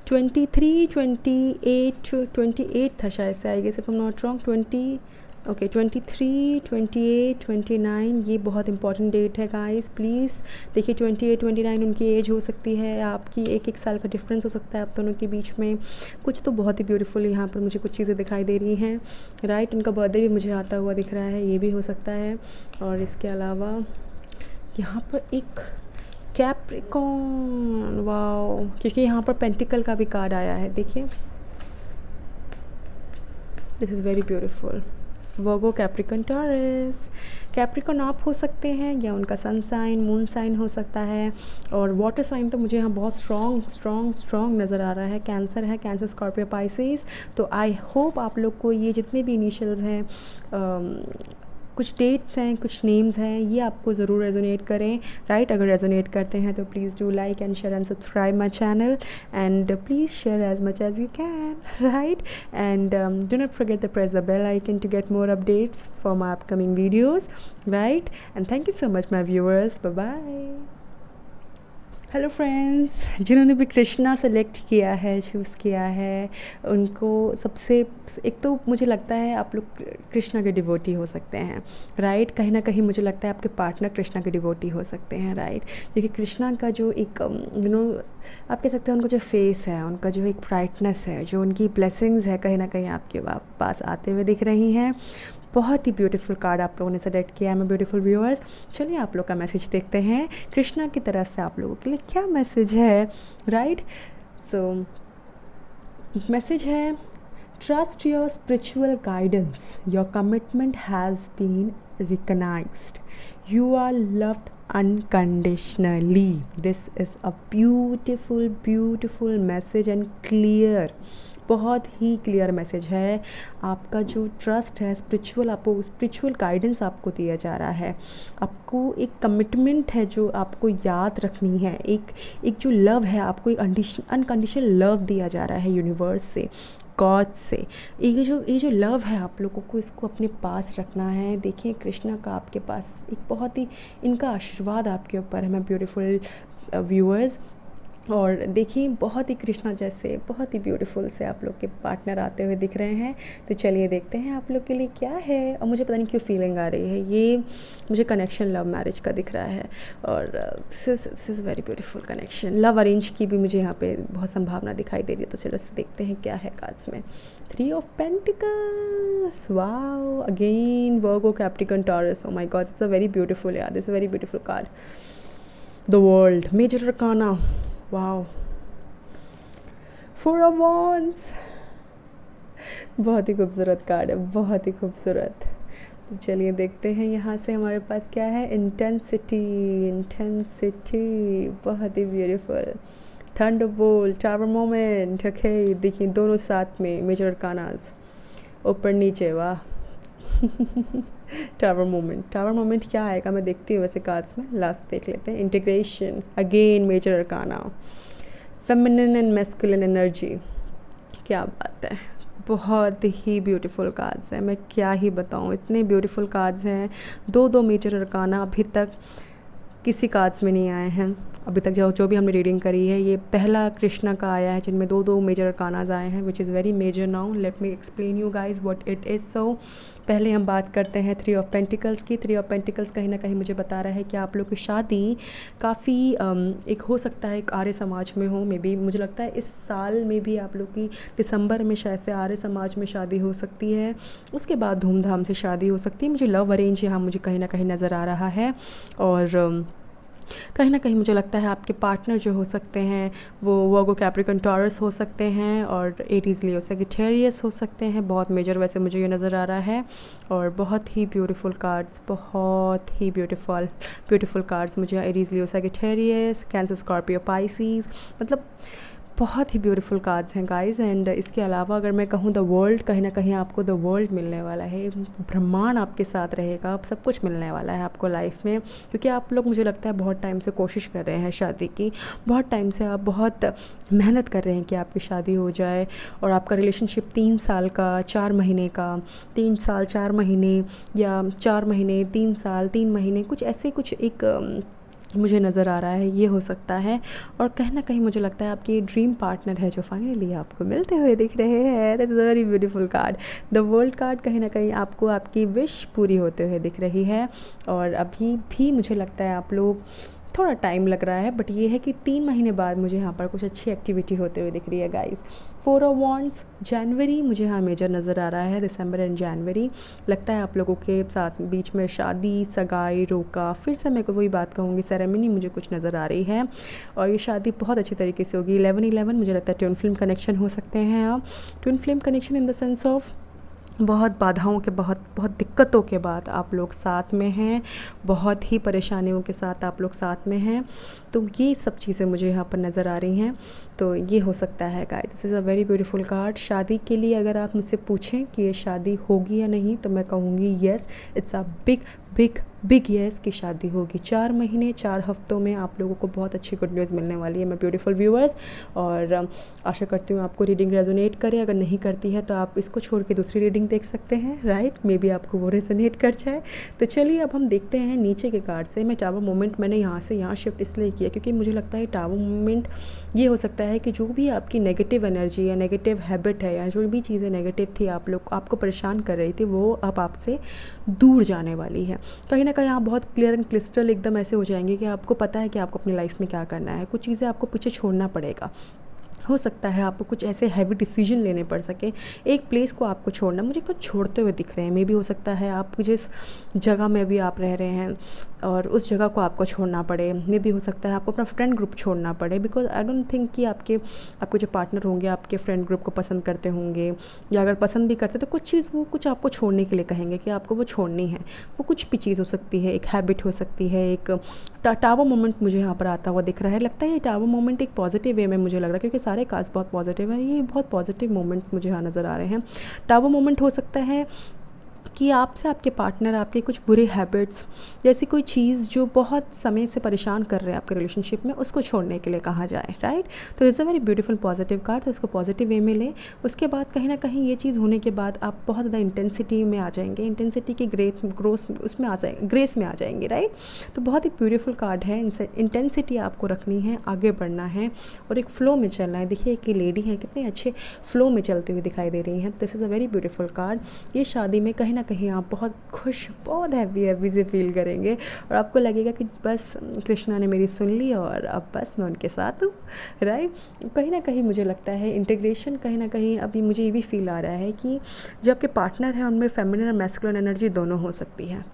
23, 28, 28 था शायद से, I guess if I am not wrong, 23, 28, 29, ये बहुत इंपॉर्टेंट डेट है गाइस, प्लीज़ देखिए। 28, 29 उनकी एज हो सकती है, आपकी 1-1 साल का डिफरेंस हो सकता है आप दोनों के बीच में। कुछ तो बहुत ही ब्यूटीफुल यहाँ पर मुझे कुछ चीज़ें दिखाई दे रही हैं, राइट। उनका बर्थडे भी मुझे आता हुआ दिख रहा है, ये भी हो सकता है। और इसके अलावा यहाँ पर एक कैप्रिकॉन, वाओ, क्योंकि यहाँ पर पेंटिकल का भी कार्ड आया है, देखिए, this is very beautiful. Virgo, Capricorn, taurus, Capricorn आप हो सकते हैं या उनका सन साइन, मून साइन हो सकता है। और वाटर साइन तो मुझे यहाँ बहुत स्ट्रॉन्ग नज़र आ रहा है, कैंसर है, कैंसर, स्कॉर्पियो, पाइसेस। तो आई होप आप लोग को ये जितने भी इनिशियल्स हैं, कुछ डेट्स हैं, कुछ नेम्स हैं, ये आपको ज़रूर रेजोनेट करें, राइट। अगर रेजोनेट करते हैं तो please do like and share and subscribe my channel, and please share as much as you can, right? And do not forget to press the bell icon to get more updates for my upcoming videos, right? And thank you so much my viewers, bye bye। Hello friends, जिन्होंने भी Krishna select किया है, choose किया है, उनको सबसे एक तो मुझे लगता है आप लोग कृष्णा के डिवोटी हो सकते हैं, राइट। कहीं ना कहीं मुझे लगता है आपके पार्टनर कृष्णा के डिवोटी हो सकते हैं, राइट। क्योंकि कृष्णा का जो एक आप कह सकते हैं उनका जो फेस है, उनका जो एक ब्राइटनेस है, जो उनकी ब्लेसिंग्स है, कहीं ना कहीं आपके पास आते हुए दिख रही हैं। बहुत ही ब्यूटीफुल कार्ड आप लोगों ने सेलेक्ट किया है, मैं ब्यूटीफुल व्यूअर्स। चलिए आप लोग का मैसेज देखते हैं, कृष्णा की तरफ से आप लोगों के लिए क्या मैसेज है, राइट। सो मैसेज है, trust your spiritual guidance, your commitment has been recognised, you are loved unconditionally. This is a beautiful message and clear, बहुत ही क्लियर मैसेज है। आपका जो ट्रस्ट है, स्पिरिचुअल, आपको स्पिरिचुअल गाइडेंस आपको दिया जा रहा है, आपको एक कमिटमेंट है जो आपको याद रखनी है, एक जो लव है, आपको एक अनकंडीशनल लव दिया जा रहा है यूनिवर्स से, गॉड से। ये जो लव है आप लोगों को इसको अपने पास रखना है। देखिए कृष्णा का आपके पास एक बहुत ही, इनका आशीर्वाद आपके ऊपर है, मैं ब्यूटीफुल व्यूअर्स। और देखिए बहुत ही कृष्णा जैसे बहुत ही ब्यूटीफुल से आप लोग के पार्टनर आते हुए दिख रहे हैं। तो चलिए देखते हैं आप लोग के लिए क्या है। और मुझे पता नहीं क्यों फीलिंग आ रही है, ये मुझे कनेक्शन लव मैरिज का दिख रहा है। और this is very beautiful connection. Love arrange की भी मुझे यहाँ पे बहुत संभावना दिखाई दे रही है। तो चलो देखते हैं क्या है कार्ड्स में। 3 of pentacles, wow, again Virgo, Capricorn, Taurus. Oh my God, it's a very beautiful, यार this a very beautiful card. The world, major arcana, wow, 4 of wands, बहुत ही खूबसूरत कार्ड है, बहुत ही खूबसूरत। तो चलिए देखते हैं यहाँ से हमारे पास क्या है। इंटेंसिटी, इंटेंसिटी, बहुत ही beautiful. Thunderbolt, tower moment, okay, देखिए दोनों साथ में मेजर अरकानास, ऊपर नीचे, वाह। टावर मोमेंट, टावर मोमेंट क्या आएगा मैं देखती हूँ वैसे कार्ड्स में, लास्ट देख लेते हैं। Integration, again major arcana, feminine and masculine energy, क्या बात है, बहुत ही ब्यूटीफुल कार्ड्स हैं, मैं क्या ही बताऊँ, इतने ब्यूटीफुल कार्ड्स हैं। दो मेजर अरकाना अभी तक किसी कार्ड्स में नहीं आए हैं। अभी तक जो भी हमने रीडिंग करी है, ये पहला कृष्णा का आया है जिनमें दो मेजर अरकानाज आए हैं, which is very major. Now let me explain you guys what it is. So पहले हम बात करते हैं 3 ऑफ पेंटिकल्स की। 3 ऑफ पेंटिकल्स कहीं ना कहीं मुझे बता रहा है कि आप लोग की शादी काफ़ी एक हो सकता है एक आर्य समाज में हो। मे बी मुझे लगता है इस साल में भी आप लोग की दिसंबर में शायद से आर्य समाज में शादी हो सकती है, उसके बाद धूमधाम से शादी हो सकती है। मुझे लव अरेंज यहाँ मुझे कहीं ना कहीं नज़र आ रहा है। और कहीं ना कहीं मुझे लगता है आपके पार्टनर जो हो सकते हैं वो वर्गो, कैप्रिकॉर्न, टॉरस हो सकते हैं, और एरीज, लियो, सैजिटेरियस हो सकते हैं। बहुत मेजर वैसे मुझे ये नज़र आ रहा है। और बहुत ही ब्यूटीफुल कार्ड्स, बहुत ही ब्यूटीफुल कार्ड्स मुझे एरीज, लियो, सैजिटेरियस, कैंसर, स्कॉर्पियो, पाइसीज, मतलब बहुत ही ब्यूटीफुल कार्ड्स हैं गाइस। एंड इसके अलावा अगर मैं कहूँ द वर्ल्ड, कहीं ना कहीं आपको द वर्ल्ड मिलने वाला है, ब्रह्मांड आपके साथ रहेगा, सब कुछ मिलने वाला है आपको लाइफ में। क्योंकि आप लोग मुझे लगता है बहुत टाइम से कोशिश कर रहे हैं शादी की, बहुत टाइम से आप बहुत मेहनत कर रहे हैं कि आपकी शादी हो जाए। और आपका रिलेशनशिप 3 साल का, 4 महीने का, 3 साल 4 महीने, या 4 महीने 3 साल 3 महीने, कुछ ऐसे कुछ एक मुझे नज़र आ रहा है, ये हो सकता है। और कहीं ना कहीं मुझे लगता है आपकी ड्रीम पार्टनर है जो फाइनली आपको मिलते हुए दिख रहे हैं। That is a very beautiful card. The world card कहीं ना कहीं आपको आपकी विश पूरी होते हुए दिख रही है। और अभी भी मुझे लगता है आप लोग थोड़ा टाइम लग रहा है, बट ये है कि 3 महीने बाद मुझे यहाँ पर कुछ अच्छी एक्टिविटी होते हुए दिख रही है गाइस। 4 ऑफ वॉन्ड्स, जनवरी मुझे यहाँ मेजर नज़र आ रहा है, दिसंबर एंड जनवरी। लगता है आप लोगों के साथ बीच में शादी, सगाई, रोका, फिर से मैं को वही बात कहूँगी, सेरेमनी मुझे कुछ नज़र आ रही है। और ये शादी बहुत अच्छी तरीके से होगी। 11-11 मुझे लगता है ट्विन फ्लेम कनेक्शन हो सकते हैं आप। Twin flame connection in the sense of बहुत बाधाओं के, बहुत दिक्कतों के बाद आप लोग साथ में हैं, बहुत ही परेशानियों के साथ आप लोग साथ में हैं। तो ये सब चीज़ें मुझे यहाँ पर नज़र आ रही हैं। तो ये हो सकता है guys, this is a very beautiful card. शादी के लिए अगर आप मुझसे पूछें कि ये शादी होगी या नहीं, तो मैं कहूँगी yes, it's a big big big yes की शादी होगी। 4 महीने 4 हफ्तों में आप लोगों को बहुत अच्छी गुड न्यूज़ मिलने वाली है। मैं ब्यूटीफुल व्यूअर्स, और आशा करती हूँ आपको रीडिंग रेजोनेट करे। अगर नहीं करती है तो आप इसको छोड़ के दूसरी रीडिंग देख सकते हैं, राइट, मे बी आपको वो रेजोनेट कर जाए। तो चलिए अब हम देखते हैं नीचे के कार्ड से। मैं टावर मोमेंट मैंने यहाँ से यहाँ शिफ्ट इसलिए किया क्योंकि मुझे लगता है टावर मोमेंट ये हो सकता है कि जो भी आपकी नेगेटिव एनर्जी या नेगेटिव हैबिट है, या जो भी चीज़ें नेगेटिव थी आप लोग आपको परेशान कर रही थी, वो अब आपसे दूर जाने वाली है। कहीं ना कहीं आप बहुत क्लियर एंड क्रिस्टल एकदम ऐसे हो जाएंगे कि आपको पता है कि आपको अपनी लाइफ में क्या करना है। कुछ चीज़ें आपको पीछे छोड़ना पड़ेगा। हो सकता है आपको कुछ ऐसे हैवी डिसीजन लेने पड़ सके, एक प्लेस को आपको छोड़ना, मुझे कुछ छोड़ते हुए दिख रहे हैं। मे भी हो सकता है आप जिस जगह में भी आप रह रहे हैं और उस जगह को आपको छोड़ना पड़े। मे भी हो सकता है आपको अपना फ्रेंड ग्रुप छोड़ना पड़े, बिकॉज आई डोंट थिंक कि आपके जो पार्टनर होंगे आपके फ्रेंड ग्रुप को पसंद करते होंगे, या अगर पसंद भी करते तो कुछ चीज़ वो कुछ आपको छोड़ने के लिए कहेंगे कि आपको वो छोड़नी है। वो कुछ भी चीज़ हो सकती है, एक हैबिट हो सकती है, एक टावर मोमेंट मुझे यहाँ पर आता हुआ दिख रहा है। लगता है ये टावर मोमेंट एक पॉजिटिव वे में मुझे लग रहा है, क्योंकि सारे कार्ड्स बहुत पॉजिटिव हैं। ये बहुत पॉजिटिव मोमेंट्स मुझे यहाँ नज़र आ रहे हैं। टावर मोमेंट हो सकता है कि आपसे आपके पार्टनर आपके कुछ बुरे हैबिट्स या ऐसी कोई चीज़ जो बहुत समय से परेशान कर रहे हैं आपके रिलेशनशिप में, उसको छोड़ने के लिए कहा जाए, राइट। तो it's a very beautiful positive card, तो इसको पॉजिटिव वे में लें। उसके बाद कहीं ना कहीं ये चीज़ होने के बाद आप बहुत ज़्यादा इंटेंसिटी में आ जाएंगे, इंटेंसिटी की ग्रोथ उसमें आ जाए, ग्रेस में आ जाएंगे, राइट। तो बहुत ही ब्यूटीफुल कार्ड है। इंटेंसिटी आपको रखनी है, आगे बढ़ना है और एक फ़्लो में चलना है। देखिए एक लेडी है, कितने अच्छे फ़्लो में चलते हुए दिखाई दे रही हैं। This is a very beautiful card. ये शादी में कहीं ना कहीं आप बहुत खुश, बहुत हैप्पी से फील करेंगे और आपको लगेगा कि बस कृष्णा ने मेरी सुन ली और अब बस मैं उनके साथ हूँ, राइट। कहीं ना कहीं मुझे लगता है इंटीग्रेशन, कहीं ना कहीं अभी मुझे ये भी फील आ रहा है कि जो आपके पार्टनर हैं उनमें फेमिनिन और मैस्कुलिन एनर्जी दोनों हो सकती है,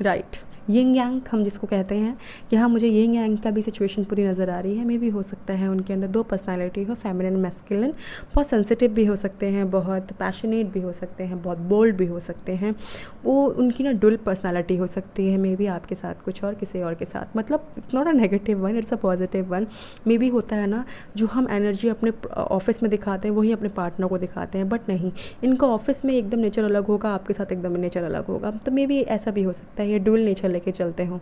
राइट। यिंग यांग हम जिसको कहते हैं, कि हाँ मुझे यिंग यांग का भी सिचुएशन पूरी नज़र आ रही है। मे भी हो सकता है उनके अंदर दो पर्सनालिटी हो, फेमिनिन मैस्कुलिन। बहुत सेंसिटिव भी हो सकते हैं, बहुत पैशनेट भी हो सकते हैं, बहुत बोल्ड भी हो सकते हैं। वो उनकी ना डुअल पर्सनालिटी हो सकती है, मे बी आपके साथ कुछ और किसी और के साथ। मतलब it's not a negative one, it's a positive one. May be होता है ना, जो हम एनर्जी अपने ऑफिस में दिखाते हैं वही अपने पार्टनर को दिखाते हैं, बट नहीं, इनका ऑफिस में एकदम नेचर अलग होगा, आपके साथ एकदम नेचर अलग होगा। तो मे बी ऐसा भी हो सकता है, ये डुअल नेचर लेके चलते हों।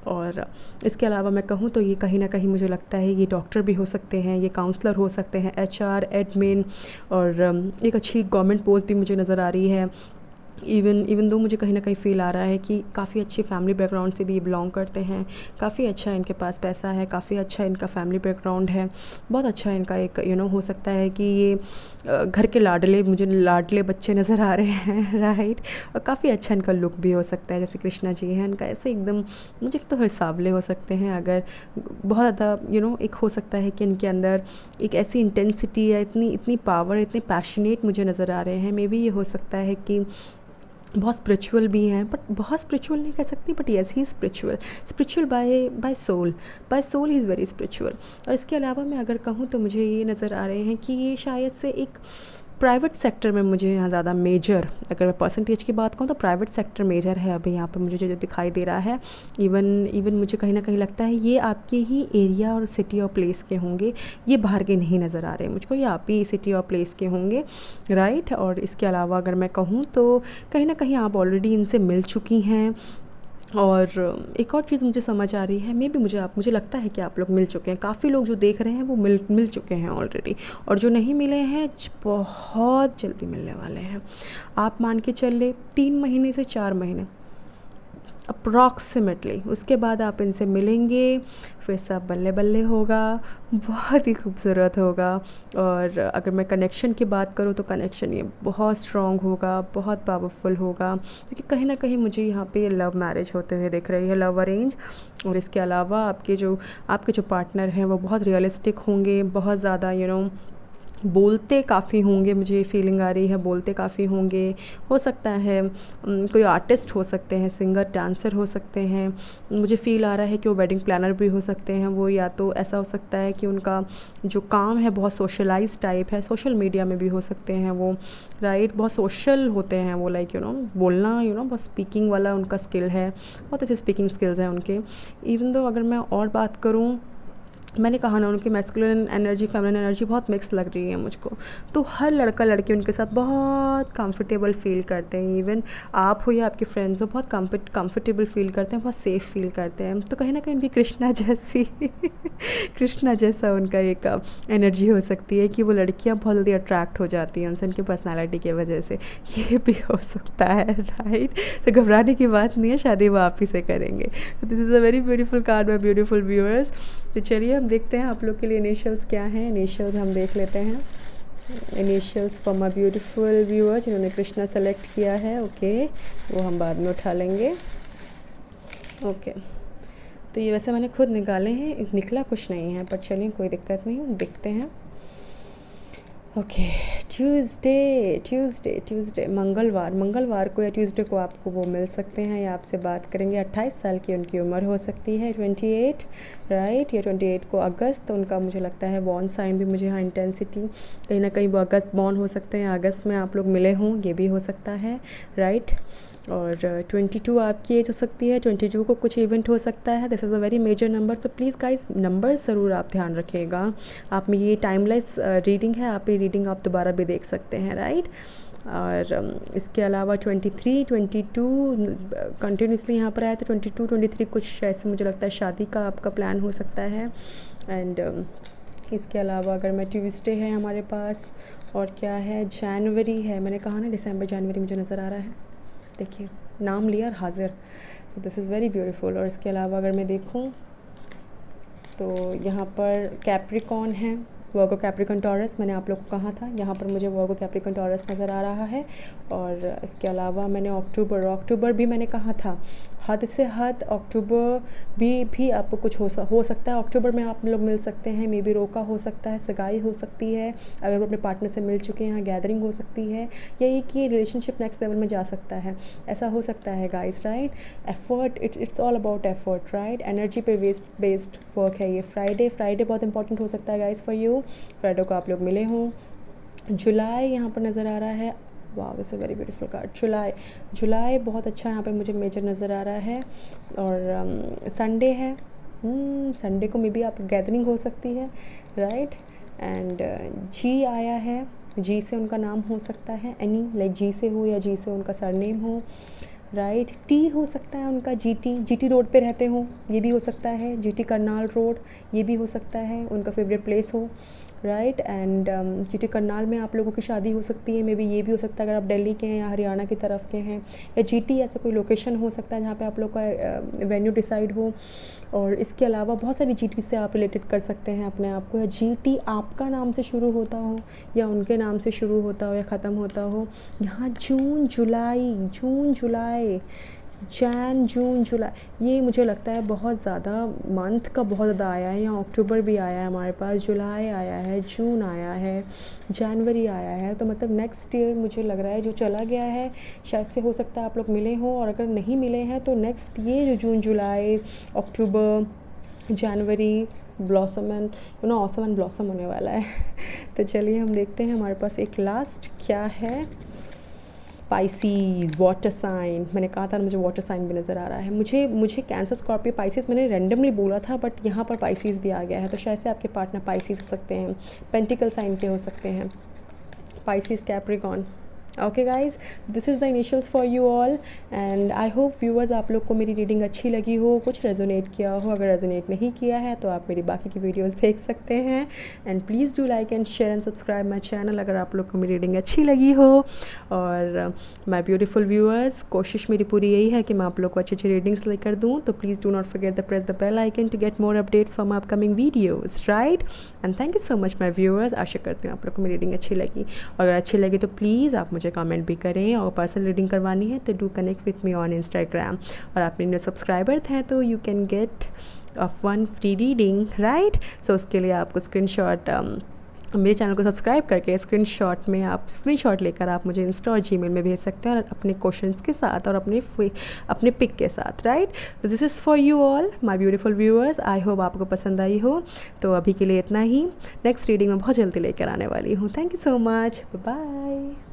और इसके अलावा मैं कहूँ तो ये कहीं ना कहीं मुझे लगता है ये डॉक्टर भी हो सकते हैं, ये काउंसलर हो सकते हैं, एचआर, एडमिन, और एक अच्छी गवर्नमेंट पोस्ट भी मुझे नज़र आ रही है। इवन दो मुझे कहीं ना कहीं फ़ील आ रहा है कि काफ़ी अच्छी फैमिली बैकग्राउंड से भी ये बिलोंग करते हैं, काफ़ी अच्छा इनके पास पैसा है, काफ़ी अच्छा इनका फैमिली बैकग्राउंड है, बहुत अच्छा इनका एक हो सकता है कि ये घर के लाडले, मुझे लाडले बच्चे नज़र आ रहे हैं, राइट। और काफ़ी अच्छा इनका लुक भी हो सकता है, जैसे कृष्णा जी हैं इनका ऐसे एकदम, मुझे तो हिसाबले हो सकते हैं। अगर बहुत ज़्यादा एक हो सकता है कि इनके अंदर एक ऐसी इंटेंसिटी है, इतनी इतनी पावर, इतने पैशनेट मुझे नज़र आ रहे हैं। मे बी ये हो सकता है कि बहुत स्पिरिचुअल भी हैं, बट बहुत स्पिरिचुअल नहीं कह सकती, but yes he spiritual by soul he is very spiritual. और इसके अलावा मैं अगर कहूँ तो मुझे ये नज़र आ रहे हैं कि ये शायद से एक प्राइवेट सेक्टर में, मुझे यहाँ ज़्यादा मेजर, अगर मैं परसेंटेज की बात कहूँ तो प्राइवेट सेक्टर मेजर है अभी यहाँ पे मुझे जो दिखाई दे रहा है। इवन मुझे कहीं ना कहीं लगता है ये आपके ही एरिया और सिटी और प्लेस के होंगे, ये बाहर के नहीं नज़र आ रहे हैं मुझको, ये आप ही सिटी और प्लेस के होंगे, राइट। और इसके अलावा अगर मैं कहूँ तो कहीं ना कहीं आप ऑलरेडी इनसे मिल चुकी हैं। और एक और चीज़ मुझे समझ आ रही है, मे बी मुझे लगता है कि आप लोग मिल चुके हैं। काफ़ी लोग जो देख रहे हैं वो मिल चुके हैं ऑलरेडी, और जो नहीं मिले हैं बहुत जल्दी मिलने वाले हैं। आप मान के चल ले 3 महीने से 4 महीने अप्रॉक्सीमेटली, उसके बाद आप इनसे मिलेंगे, फिर सब बल्ले बल्ले होगा, बहुत ही खूबसूरत होगा। और अगर मैं कनेक्शन की बात करूँ तो कनेक्शन ये बहुत स्ट्रॉन्ग होगा, बहुत पावरफुल होगा, क्योंकि कहीं ना कहीं मुझे यहाँ पे लव मैरिज होते हुए दिख रही है, लव अरेंज। और इसके अलावा आपके जो पार्टनर हैं वो बहुत रियलिस्टिक होंगे, बहुत ज़्यादा बोलते काफ़ी होंगे, मुझे फीलिंग आ रही है, बोलते काफ़ी होंगे। हो सकता है कोई आर्टिस्ट हो सकते हैं, सिंगर, डांसर हो सकते हैं। मुझे फ़ील आ रहा है कि वो वेडिंग प्लानर भी हो सकते हैं। वो या तो ऐसा हो सकता है कि उनका जो काम है बहुत सोशलाइज टाइप है, सोशल मीडिया में भी हो सकते हैं वो, राइट। बहुत सोशल होते हैं वो, लाइक बोलना, बहुत स्पीकिंग वाला उनका स्किल है, बहुत अच्छे स्पीकिंग स्किल्स हैं उनके। इवन दो अगर मैं और बात करूँ, मैंने कहा ना उनकी मैस्कुलिन एनर्जी, फेमिनिन एनर्जी बहुत मिक्स लग रही है मुझको। तो हर लड़का लड़की उनके साथ बहुत कंफर्टेबल फील करते हैं। इवन आप हो या आपके फ्रेंड्स हो, बहुत कंफर्टेबल फील करते हैं, बहुत सेफ़ फील करते हैं। तो कहीं ना कहीं उनकी कृष्णा जैसा उनका एक एनर्जी हो सकती है कि वो लड़कियां बहुत जल्दी अट्रैक्ट हो जाती हैं उनसे, उनकी पर्सनैलिटी की वजह से। ये भी हो सकता है, राइट। तो घबराने की बात नहीं है, शादी वो आप ही से करेंगे। तो this is a very beautiful card my beautiful viewers. तो चलिए हम देखते हैं आप लोग के लिए इनिशियल्स क्या हैं। इनिशियल्स हम देख लेते हैं। Initials for my beautiful viewers जिन्होंने कृष्णा सेलेक्ट किया है, ओके, वो हम बाद में उठा लेंगे, ओके। तो ये वैसे मैंने खुद निकाले हैं, निकला कुछ नहीं है, पर चलिए कोई दिक्कत नहीं, देखते हैं। ओके, ट्यूसडे मंगलवार को या ट्यूसडे को आपको वो मिल सकते हैं या आपसे बात करेंगे। 28 साल की उनकी उम्र हो सकती है, 28, राइट। या 28 को अगस्त उनका मुझे लगता है बॉर्न साइन भी, मुझे यहाँ इंटेंसिटी कहीं ना कहीं वो अगस्त बॉर्न हो सकते हैं, अगस्त में आप लोग मिले हों, ये भी हो सकता है, राइट। और 22 आपकी एज हो सकती है, 22 को कुछ इवेंट हो सकता है। This is a very major number, तो प्लीज़ गाइस नंबर ज़रूर आप ध्यान रखिएगा। आप में ये टाइमलेस रीडिंग है, आप ये रीडिंग आप दोबारा भी देख सकते हैं, राइट। और इसके अलावा 23, 22 कंटिन्यूसली यहाँ पर आया, तो 22, 23 कुछ ऐसे मुझे लगता है शादी का आपका प्लान हो सकता है। एंड इसके अलावा अगर मैं ट्यूसडे है हमारे पास, और क्या है, जनवरी है, मैंने कहा ना दिसंबर जनवरी मुझे नज़र आ रहा है, देखिए नाम लिया और हाजिर, दिस इज़ वेरी ब्यूटीफुल। और इसके अलावा अगर मैं देखूँ तो यहाँ पर कैप्रिकॉन है, वर्गो कैप्रिकॉन टॉरस, मैंने आप लोग को कहा था, यहाँ पर मुझे वर्गो कैप्रिकॉन टॉरस नज़र आ रहा है। और इसके अलावा मैंने अक्टूबर भी मैंने कहा था, हद से हद अक्टूबर भी आपको कुछ हो सकता है। अक्टूबर में आप लोग मिल सकते हैं, मे बी रोका हो सकता है, सगाई हो सकती है, अगर वो अपने पार्टनर से मिल चुके हैं, यहाँ गैदरिंग हो सकती है, या ये कि रिलेशनशिप नेक्स्ट लेवल में जा सकता है, ऐसा हो सकता है guys, right. Effort, it's all about effort, right. Energy पे बेस्ड वर्क है ये। फ्राइडे बहुत इंपॉर्टेंट हो सकता है गाइस फॉर यू, फ्राइडे को आप लोग मिले हों। जुलाई यहाँ पर नज़र आ रहा है, वाह this is very beautiful card. जुलाई बहुत अच्छा यहाँ पे मुझे मेजर नज़र आ रहा है। और संडे है, संडे को मे बी आप गैदरिंग हो सकती है, राइट। एंड जी आया है, जी से उनका नाम हो सकता है, एनी लाइक जी से हो या जी से उनका सरनेम हो, राइट। टी हो सकता है उनका जीटी रोड पे रहते हो, ये भी हो सकता है, जीटी करनाल रोड, ये भी हो सकता है उनका फेवरेट प्लेस हो, राइट। एंड जीटी करनाल में आप लोगों की शादी हो सकती है, मे बी ये भी हो सकता है अगर आप दिल्ली के हैं या हरियाणा की तरफ के हैं, या जीटी ऐसा कोई लोकेशन हो सकता है जहाँ पे आप लोग का वेन्यू डिसाइड हो। और इसके अलावा बहुत सारी जीटी से आप रिलेटेड कर सकते हैं अपने आप को, या जीटी आपका नाम से शुरू होता हो या उनके नाम से शुरू होता हो या ख़त्म होता हो। यहाँ जून जुलाई, जून जुलाई, ये मुझे लगता है बहुत ज़्यादा मंथ का बहुत ज़्यादा आया है। यहाँ अक्टूबर भी आया है हमारे पास, जुलाई आया है, जून आया है, जनवरी आया है, तो मतलब नेक्स्ट ईयर मुझे लग रहा है जो चला गया है शायद से हो सकता है आप लोग मिले हों, और अगर नहीं मिले हैं तो नेक्स्ट ये जो जून जुलाई अक्टूबर जनवरी blossom and awesome and blossom होने वाला है। तो चलिए हम देखते हैं हमारे पास एक लास्ट क्या है। पाइसीज़, वाटर साइन, मैंने कहा था मुझे वाटर साइन भी नज़र आ रहा है। मुझे कैंसर, स्कॉर्पियो, पाइसीज़ मैंने रैंडमली बोला था, बट यहाँ पर पाइसीज़ भी आ गया है, तो शायद से आपके पार्टनर पाइसीज़ हो सकते हैं, पेंटिकल साइन के हो सकते हैं, Pisces, Capricorn. Okay guys, this is the initials for you all. And I hope viewers आप लोग को मेरी रीडिंग अच्छी लगी हो, कुछ रेजोनेट किया हो। अगर रेजोनेट नहीं किया है तो आप मेरी बाकी की वीडियोस देख सकते हैं। And please do like and share and subscribe my channel अगर आप लोग को मेरी रीडिंग अच्छी लगी हो। और माई ब्यूटीफुल व्यूअर्स, कोशिश मेरी पूरी यही है कि मैं आप लोग को अच्छी अच्छी रीडिंग्स लेकर दूँ, तो please do not forget the press the bell icon to get more updates from my upcoming videos, right. And thank you so much my viewers. आशा करती हूँ आप लोग को मेरी रीडिंग अच्छी लगी, और अगर अच्छी लगी तो प्लीज़ आप मुझे कमेंट भी करें, और पर्सनल रीडिंग करवानी है तो do connect with me on Instagram. और आप न्यू सब्सक्राइबर हैं तो you can get off 1 free reading, right. So उसके लिए आपको स्क्रीनशॉट मेरे चैनल को सब्सक्राइब करके स्क्रीनशॉट लेकर आप मुझे इंस्टा और जीमेल में भेज सकते हैं, और अपने क्वेश्चंस के साथ और अपने पिक के साथ, राइट। तो this is for you all my beautiful viewers. I hope आपको पसंद आई हो। तो अभी के लिए इतना ही, नेक्स्ट रीडिंग में बहुत जल्दी लेकर आने वाली हूँ। Thank you so much, bye.